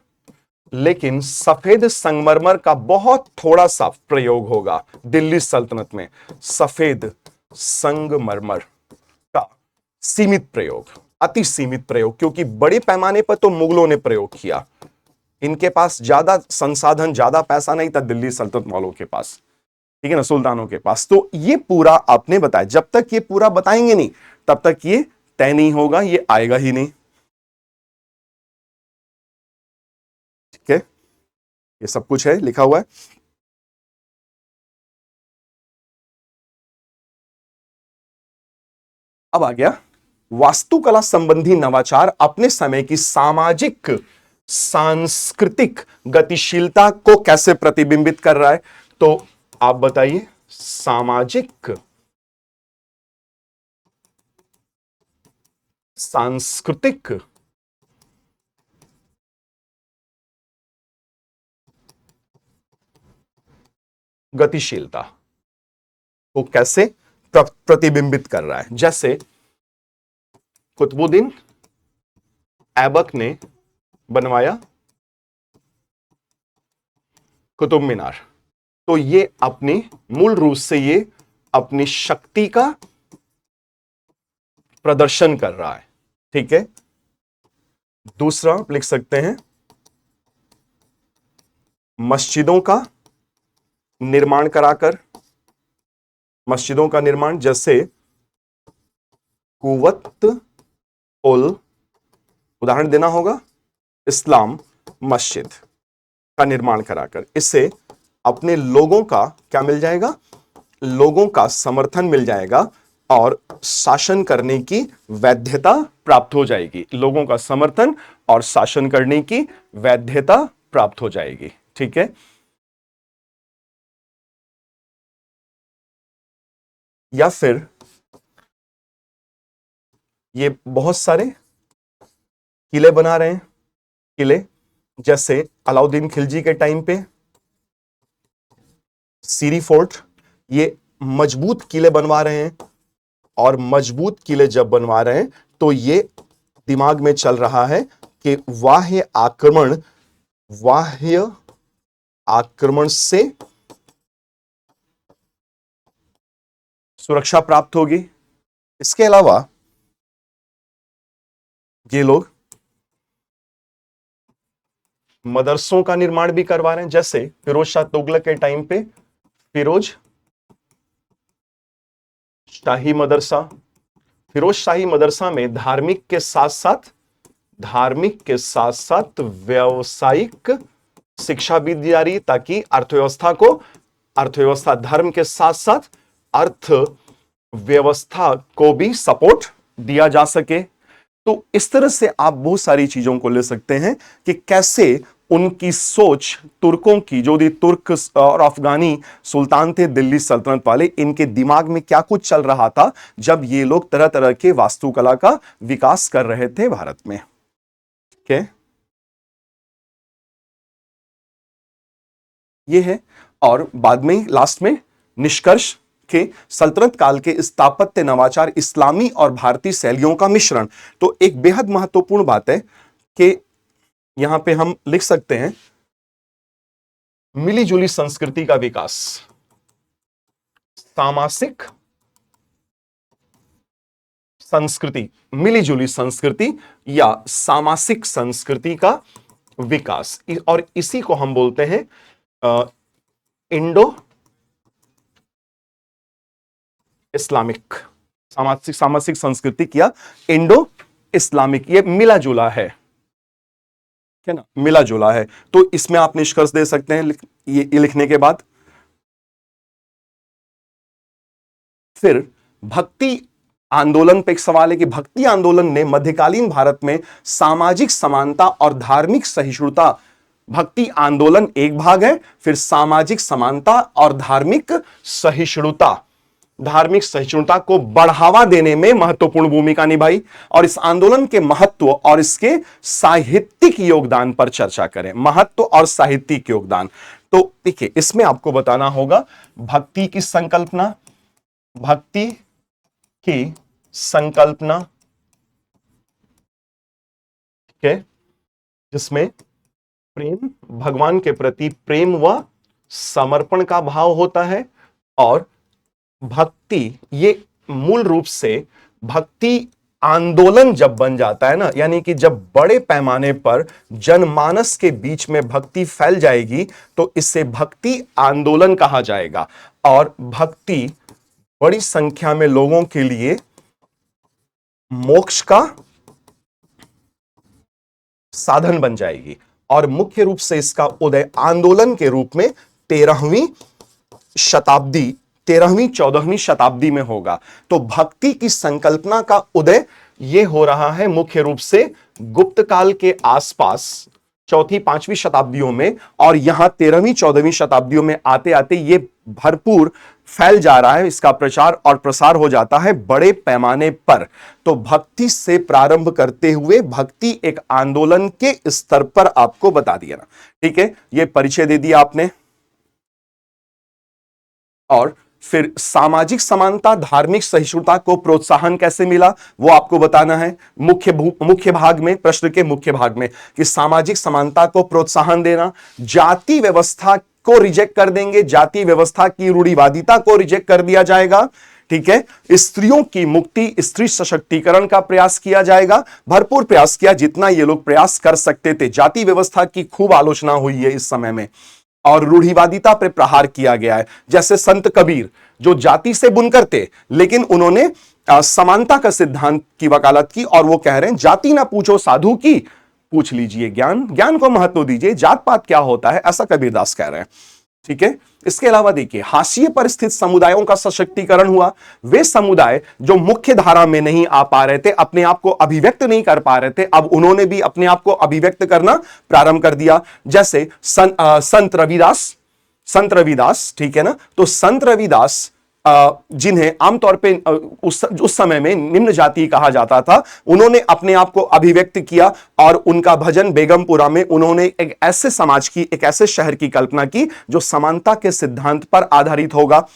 लेकिन सफेद संगमरमर का बहुत थोड़ा सा प्रयोग होगा दिल्ली सल्तनत में। सफेद संगमरमर का सीमित प्रयोग, अति सीमित प्रयोग, क्योंकि बड़े पैमाने पर तो मुगलों ने प्रयोग किया। इनके पास ज्यादा संसाधन, ज्यादा पैसा नहीं था दिल्ली सल्तनत वालों के पास, ठीक है ना, सुल्तानों के पास। तो ये पूरा आपने बताया, जब तक ये पूरा बताएंगे नहीं तब तक ये तय नहीं होगा, ये आएगा ही नहीं, ठीक है। ये सब कुछ है, लिखा हुआ है। अब आ गया वास्तुकला संबंधी नवाचार अपने समय की सामाजिक सांस्कृतिक गतिशीलता को कैसे प्रतिबिंबित कर रहा है। तो आप बताइए, सामाजिक सांस्कृतिक गतिशीलता को कैसे प्रतिबिंबित कर रहा है। जैसे कुतुबुद्दीन ऐबक ने बनवाया कुतुब मीनार, तो ये अपनी मूल रूप से ये अपनी शक्ति का प्रदर्शन कर रहा है, ठीक है। दूसरा आप लिख सकते हैं मस्जिदों का निर्माण कराकर, मस्जिदों का निर्माण, जैसे कुवत उल, उदाहरण देना होगा, इस्लाम मस्जिद का निर्माण कराकर। इससे अपने लोगों का क्या मिल जाएगा, लोगों का समर्थन मिल जाएगा और शासन करने की वैधता प्राप्त हो जाएगी। लोगों का समर्थन और शासन करने की वैधता प्राप्त हो जाएगी, ठीक है। या फिर ये बहुत सारे किले बना रहे हैं, किले जैसे अलाउद्दीन खिलजी के टाइम पे सीरी फोर्ट, ये मजबूत किले बनवा रहे हैं। और मजबूत किले जब बनवा रहे हैं तो ये दिमाग में चल रहा है कि बाह्य आक्रमण से सुरक्षा प्राप्त होगी। इसके अलावा ये लोग मदरसों का निर्माण भी करवा रहे हैं, जैसे फिरोज शाह तुगलक के टाइम पे फिरोज शाही मदरसा। फिरोज शाही मदरसा में धार्मिक के साथ साथ व्यावसायिक शिक्षा भी दी जा रही, ताकि अर्थव्यवस्था धर्म के साथ साथ अर्थव्यवस्था को भी सपोर्ट दिया जा सके। तो इस तरह से आप बहुत सारी चीजों को ले सकते हैं कि कैसे उनकी सोच तुर्कों की, जो भी तुर्क और अफगानी सुल्तान थे दिल्ली सल्तनत वाले, इनके दिमाग में क्या कुछ चल रहा था जब ये लोग तरह तरह के वास्तुकला का विकास कर रहे थे भारत में। ओके, ये है। और बाद में लास्ट में निष्कर्ष के सल्तनत काल के स्थापत्य नवाचार इस्लामी और भारतीय शैलियों का मिश्रण। तो एक बेहद महत्वपूर्ण बात है कि यहां पे हम लिख सकते हैं मिलीजुली संस्कृति का विकास, सामासिक संस्कृति, मिलीजुली संस्कृति या सामासिक संस्कृति का विकास, और इसी को हम बोलते हैं इंडो इस्लामिक, सामासिक संस्कृति या इंडो इस्लामिक। ये मिला जुला है ना, मिला जुला है। तो इसमें आप निष्कर्ष दे सकते हैं ये लिखने के बाद। फिर भक्ति आंदोलन पे एक सवाल है कि भक्ति आंदोलन ने मध्यकालीन भारत में सामाजिक समानता और धार्मिक सहिष्णुता, भक्ति आंदोलन एक भाग है, फिर सामाजिक समानता और धार्मिक सहिष्णुता को बढ़ावा देने में महत्वपूर्ण भूमिका निभाई। और इस आंदोलन के महत्व और इसके साहित्यिक योगदान पर चर्चा करें। महत्व और साहित्यिक योगदान, तो देखिए इसमें आपको बताना होगा भक्ति की संकल्पना, ठीक है, जिसमें प्रेम, भगवान के प्रति प्रेम व समर्पण का भाव होता है। और भक्ति, ये मूल रूप से भक्ति आंदोलन जब बन जाता है ना, यानी कि जब बड़े पैमाने पर जनमानस के बीच में भक्ति फैल जाएगी तो इससे भक्ति आंदोलन कहा जाएगा। और भक्ति बड़ी संख्या में लोगों के लिए मोक्ष का साधन बन जाएगी। और मुख्य रूप से इसका उदय आंदोलन के रूप में 13वीं 14वीं शताब्दी में होगा। तो भक्ति की संकल्पना का उदय यह हो रहा है मुख्य रूप से गुप्त काल के आसपास 4वीं-5वीं शताब्दियों में, और यहां 13वीं-14वीं शताब्दियों में आते आते ये भरपूर फैल जा रहा है, इसका प्रचार और प्रसार हो जाता है बड़े पैमाने पर। तो भक्ति से प्रारंभ करते हुए भक्ति एक आंदोलन के स्तर पर आपको बता दिया ना, ठीक है, ये परिचय दे दिया आपने। और फिर सामाजिक समानता, धार्मिक सहिष्णुता को प्रोत्साहन कैसे मिला वो आपको बताना है मुख्य भाग में, प्रश्न के मुख्य भाग में, कि सामाजिक समानता को प्रोत्साहन देना, जाति व्यवस्था को रिजेक्ट कर देंगे, जाति व्यवस्था की रूढ़िवादिता को रिजेक्ट कर दिया जाएगा, ठीक है, स्त्रियों की मुक्ति, स्त्री सशक्तिकरण का प्रयास किया जाएगा, भरपूर प्रयास किया जितना ये लोग प्रयास कर सकते थे। जाति व्यवस्था की खूब आलोचना हुई है इस समय में, और रूढ़िवादिता पर प्रहार किया गया है। जैसे संत कबीर जो जाति से बुनकर थे, लेकिन उन्होंने समानता का सिद्धांत की वकालत की, और वो कह रहे हैं जाति ना पूछो साधु की, पूछ लीजिए ज्ञान, ज्ञान को महत्व दीजिए, जात पात क्या होता है, ऐसा कबीरदास कह रहे हैं, ठीक है। इसके अलावा देखिए हाशिए पर स्थित समुदायों का सशक्तिकरण हुआ। वे समुदाय जो मुख्य धारा में नहीं आ पा रहे थे, अपने आप को अभिव्यक्त नहीं कर पा रहे थे, अब उन्होंने भी अपने आप को अभिव्यक्त करना प्रारंभ कर दिया। जैसे संत रविदास, ठीक है ना, तो संत रविदास जिन्हें आमतौर पे उस समय में निम्न जाति कहा जाता था, उन्होंने अपने आप को अभिव्यक्त किया, और उनका भजन बेगमपुरा में उन्होंने एक ऐसे समाज की, एक ऐसे शहर की कल्पना की जो समानता के सिद्धांत पर आधारित होगा।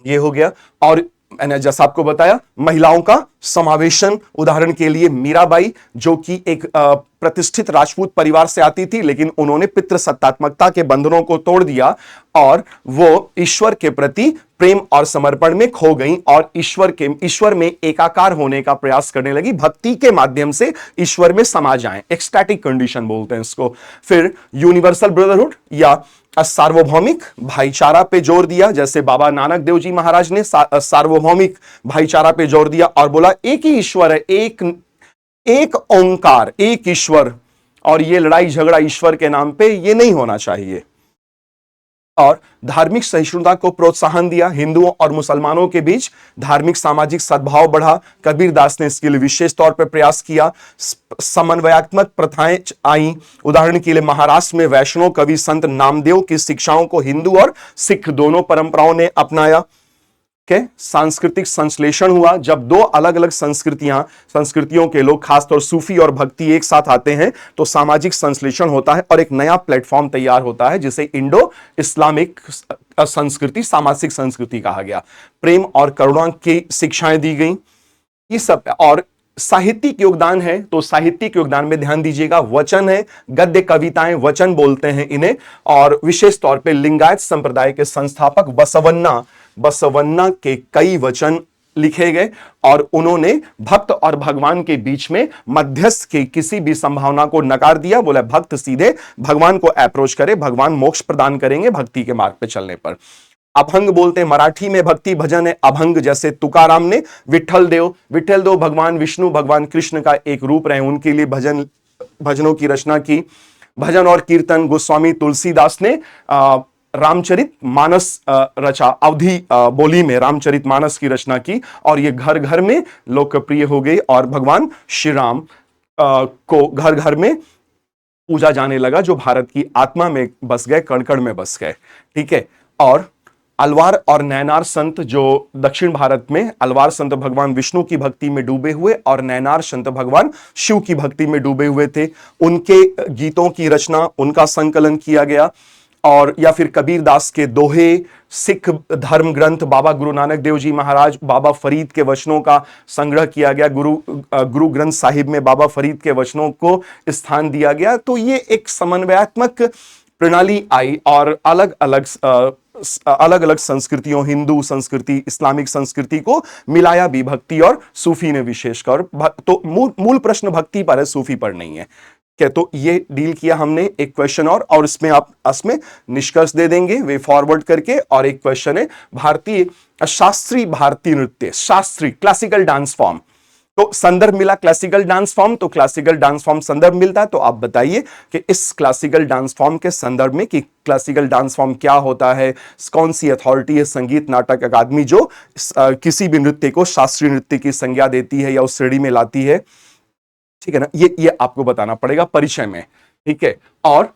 ये हो गया। और मैंने जैसा आपको बताया, महिलाओं का समावेशन, उदाहरण के लिए मीराबाई जो कि एक प्रतिष्ठित राजपूत परिवार से आती थी, लेकिन उन्होंने पितृसत्तात्मकता के बंधनों को तोड़ दिया और वो ईश्वर के प्रति प्रेम और समर्पण में खो गई और ईश्वर में एकाकार होने का प्रयास करने लगी, भक्ति के माध्यम से ईश्वर में समा जाएं, एक्सटैटिक कंडीशन बोलते हैं इसको। फिर यूनिवर्सल ब्रदरहुड या सार्वभौमिक भाईचारा पे जोर दिया, जैसे बाबा नानक देव जी महाराज ने सार्वभौमिक भाईचारा पे जोर दिया और बोला एक ही ईश्वर है, एक ओंकार, एक ईश्वर, और ये लड़ाई झगड़ा ईश्वर के नाम पे ये नहीं होना चाहिए। और धार्मिक सहिष्णुता को प्रोत्साहन दिया, हिंदुओं और मुसलमानों के बीच धार्मिक सामाजिक सद्भाव बढ़ा। कबीर दास ने इसके लिए विशेष तौर पर प्रयास किया। समन्वयात्मक प्रथाएं आई, उदाहरण के लिए महाराष्ट्र में वैष्णव कवि संत नामदेव की शिक्षाओं को हिंदू और सिख दोनों परंपराओं ने अपनाया। सांस्कृतिक संश्लेषण हुआ, जब दो अलग अलग संस्कृतियों के लोग, खासतौर सूफी और भक्ति एक साथ आते हैं तो सामाजिक संश्लेषण होता है और एक नया प्लेटफॉर्म तैयार होता है जिसे इंडो इस्लामिक संस्कृति, सामाजिक संस्कृति कहा गया। प्रेम और करुणा की शिक्षाएं दी गई, ये सब। और साहित्यिक योगदान है तो साहित्यिक योगदान में ध्यान दीजिएगा, वचन है, गद्य कविताएं वचन बोलते हैं इन्हें। और विशेष तौर पे लिंगायत संप्रदाय के संस्थापक बसवन्ना के कई वचन लिखे गए और उन्होंने भक्त और भगवान के बीच में मध्यस्थ की किसी भी संभावना को नकार दिया। बोला भक्त सीधे भगवान को अप्रोच करे, भगवान मोक्ष प्रदान करेंगे भक्ति के मार्ग पे चलने पर। अभंग बोलते हैं, मराठी में भक्ति भजन है अभंग, जैसे तुकाराम ने विठल देव भगवान विष्णु भगवान कृष्ण का एक रूप रहे, उनके लिए भजनों की रचना की। भजन और कीर्तन गोस्वामी तुलसीदास ने रामचरित मानस रचा, अवधि बोली में रामचरित मानस की रचना की और ये घर घर में लोकप्रिय हो गई और भगवान श्री राम को घर घर में पूजा जाने लगा, जो भारत की आत्मा में बस गए, कण कण में बस गए। ठीक है। और अलवार और नैनार संत, जो दक्षिण भारत में अलवार संत भगवान विष्णु की भक्ति में डूबे हुए और नैनार संत भगवान शिव की भक्ति में डूबे हुए थे, उनके गीतों की रचना, उनका संकलन किया गया। और या फिर कबीर दास के दोहे, सिख धर्म ग्रंथ, बाबा गुरु नानक देव जी महाराज, बाबा फरीद के वचनों का संग्रह किया गया, गुरु ग्रंथ साहिब में बाबा फरीद के वचनों को स्थान दिया गया। तो ये एक समन्वयात्मक प्रणाली आई और अलग अलग संस्कृतियों, हिंदू संस्कृति, इस्लामिक संस्कृति को मिलाया भी, भक्ति और सूफी ने विशेषकर। तो मूल प्रश्न भक्ति पर है, सूफी पर नहीं है। तो ये डील किया हमने। एक क्वेश्चन और इसमें आप निष्कर्ष दे देंगे वे फॉरवर्ड करके। और एक क्वेश्चन है, शास्त्रीय भारतीय नृत्य, शास्त्रीय क्लासिकल डांस फॉर्म, तो संदर्भ मिला क्लासिकल डांस फॉर्म, तो क्लासिकल डांस फॉर्म संदर्भ मिलता है। तो आप बताइए कि इस क्लासिकल डांस फॉर्म के संदर्भ में कि क्लासिकल डांस फॉर्म क्या होता है, कौन सी अथॉरिटी है, संगीत नाटक अकादमी, जो किसी भी नृत्य को शास्त्रीय नृत्य की संज्ञा देती है या उस श्रेणी में लाती है। ठीक है ना, ये आपको बताना पड़ेगा परिचय में। ठीक है। और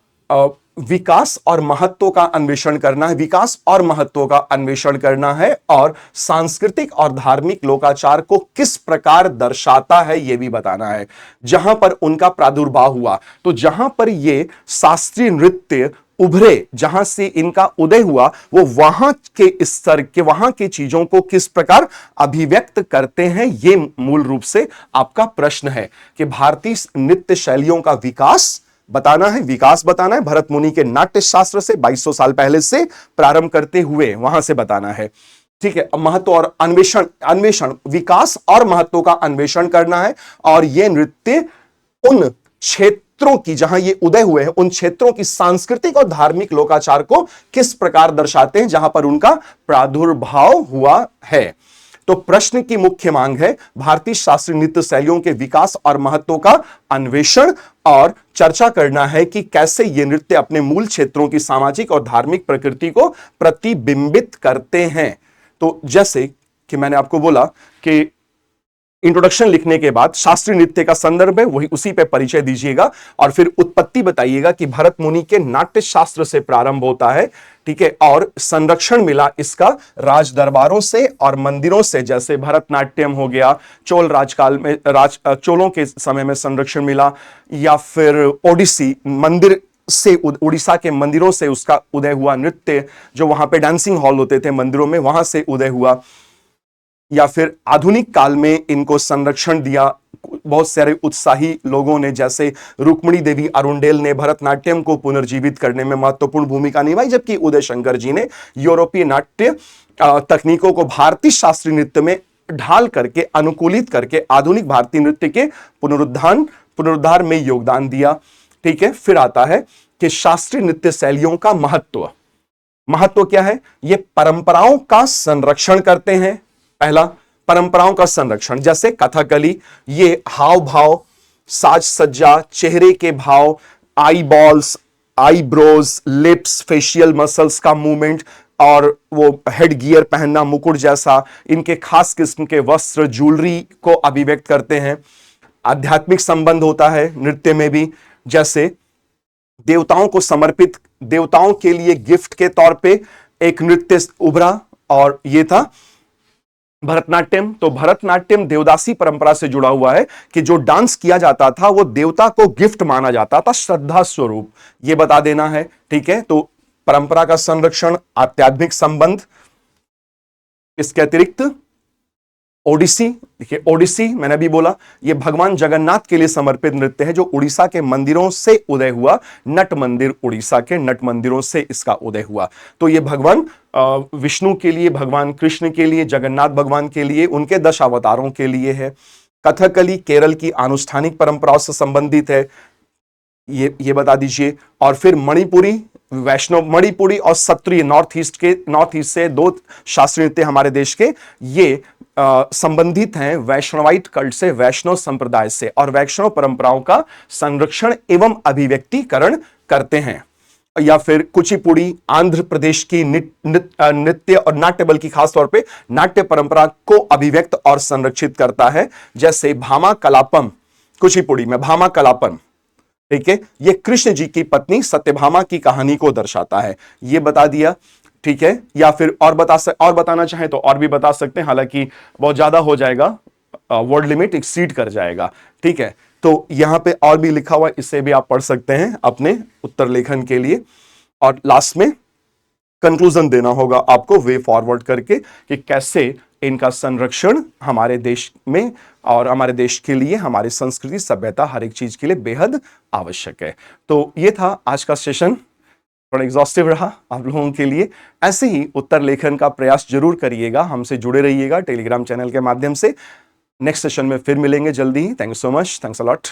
विकास और महत्व का अन्वेषण करना है, विकास और महत्व का अन्वेषण करना है और सांस्कृतिक और धार्मिक लोकाचार को किस प्रकार दर्शाता है यह भी बताना है, जहां पर उनका प्रादुर्भाव हुआ। तो जहां पर ये शास्त्रीय नृत्य उभरे, जहां से इनका उदय हुआ, वो वहां के स्तर के, वहां की चीजों को किस प्रकार अभिव्यक्त करते हैं, ये मूल रूप से आपका प्रश्न है कि भारतीय नृत्य शैलियों का विकास बताना है, विकास बताना है भरत मुनि के नाट्य शास्त्र से 2200 साल पहले से प्रारंभ करते हुए वहां से बताना है। ठीक है। महत्व और अन्वेषण, विकास और महत्व का अन्वेषण करना है। और ये नृत्य उन क्षेत्रों की, जहां ये उदय हुए हैं, उन क्षेत्रों की सांस्कृतिक और धार्मिक लोकाचार को किस प्रकार दर्शाते हैं जहां पर उनका प्रादुर्भाव हुआ है। तो प्रश्न की मुख्य मांग है भारतीय शास्त्रीय नृत्य शैलियों के विकास और महत्व का अन्वेषण और चर्चा करना है कि कैसे ये नृत्य अपने मूल क्षेत्रों की सामाजिक और धार्मिक प्रकृति को प्रतिबिंबित करते हैं। तो जैसे कि मैंने आपको बोला कि इंट्रोडक्शन लिखने के बाद शास्त्रीय नृत्य का संदर्भ है, वही उसी पे परिचय दीजिएगा और फिर उत्पत्ति बताइएगा कि भरत मुनि के नाट्य शास्त्र से प्रारंभ होता है। ठीक है। और संरक्षण मिला इसका राज दरबारों से और मंदिरों से, जैसे भरतनाट्यम हो गया, चोल राजकाल में चोलों के समय में संरक्षण मिला, या फिर ओडिसी मंदिर से, उड़ीसा के मंदिरों से उसका उदय हुआ, नृत्य जो वहां पे डांसिंग हॉल होते थे मंदिरों में, वहां से उदय हुआ, या फिर आधुनिक काल में इनको संरक्षण दिया बहुत सारे उत्साही लोगों ने, जैसे रुक्मिणी देवी अरुंडेल ने भरतनाट्यम को पुनर्जीवित करने में महत्वपूर्ण भूमिका निभाई, जबकि उदय शंकर जी ने यूरोपीय नाट्य तकनीकों को भारतीय शास्त्रीय नृत्य में ढाल करके, अनुकूलित करके आधुनिक भारतीय नृत्य के पुनरुद्धार में योगदान दिया। ठीक है, फिर आता है कि शास्त्रीय नृत्य शैलियों का महत्व क्या है? ये परंपराओं का संरक्षण करते हैं। पहला, परंपराओं का संरक्षण, जैसे कथकली, ये हाव भाव, साज सज्जा, चेहरे के भाव, आई balls, eyebrows, lips, facial muscles का मूवमेंट और वो हेड गियर पहनना मुकुट जैसा, इनके खास किस्म के वस्त्र, ज्वेलरी को अभिव्यक्त करते हैं। आध्यात्मिक संबंध होता है नृत्य में भी, जैसे देवताओं को समर्पित, देवताओं के लिए गिफ्ट के तौर पे एक नृत्य उभरा और ये था भरतनाट्यम। तो भरतनाट्यम देवदासी परंपरा से जुड़ा हुआ है कि जो डांस किया जाता था वो देवता को गिफ्ट माना जाता था, श्रद्धा स्वरूप, ये बता देना है। ठीक है, तो परंपरा का संरक्षण, आध्यात्मिक संबंध। इसके अतिरिक्त ओडिसी, देखिए ओडिसी मैंने अभी बोला, ये भगवान जगन्नाथ के लिए समर्पित नृत्य है, जो उड़ीसा के मंदिरों से उदय हुआ। नट मंदिर, उड़ीसा के नट मंदिरों से इसका उदय हुआ। तो ये भगवान विष्णु के लिए, भगवान कृष्ण के लिए, जगन्नाथ भगवान के लिए, उनके 10 अवतारों के लिए है। कथकली केरल की आनुष्ठानिक परंपराओं से संबंधित है, ये बता दीजिए। और फिर मणिपुरी, वैष्णव, मणिपुरी और सत्रिय, नॉर्थ ईस्ट से 2 शास्त्रीय नृत्य हमारे देश के, ये संबंधित हैं वैष्णवाइट कल्ट से, वैष्णव संप्रदाय से, और वैष्णव परंपराओं का संरक्षण एवं अभिव्यक्तिकरण करते हैं। या फिर कुचिपुड़ी, आंध्र प्रदेश की नृत्य और नाट्य, बल्कि खासतौर पे नाट्य परंपरा को अभिव्यक्त और संरक्षित करता है, जैसे भामा कलापम, कुचिपुड़ी में भामा कलापम। ठीक है, ये कृष्ण जी की पत्नी सत्यभामा की कहानी को दर्शाता है, ये बता दिया। ठीक है, या फिर और बताना चाहें तो और भी बता सकते हैं, हालांकि बहुत ज्यादा हो जाएगा, वर्ड लिमिट एक्सीड कर जाएगा। ठीक है, तो यहां पे और भी लिखा हुआ है, इसे भी आप पढ़ सकते हैं अपने उत्तर लेखन के लिए। और लास्ट में कंक्लूजन देना होगा आपको वे फॉरवर्ड करके कि कैसे इनका संरक्षण हमारे देश में और हमारे देश के लिए, हमारी संस्कृति, सभ्यता, हर एक चीज के लिए बेहद आवश्यक है। तो ये था आज का सेशन, थोड़ा एग्जॉस्टिव रहा आप लोगों के लिए। ऐसे ही उत्तर लेखन का प्रयास जरूर करिएगा, हमसे जुड़े रहिएगा टेलीग्राम चैनल के माध्यम से। नेक्स्ट सेशन में फिर मिलेंगे जल्दी ही। Thank you so much, thanks a lot.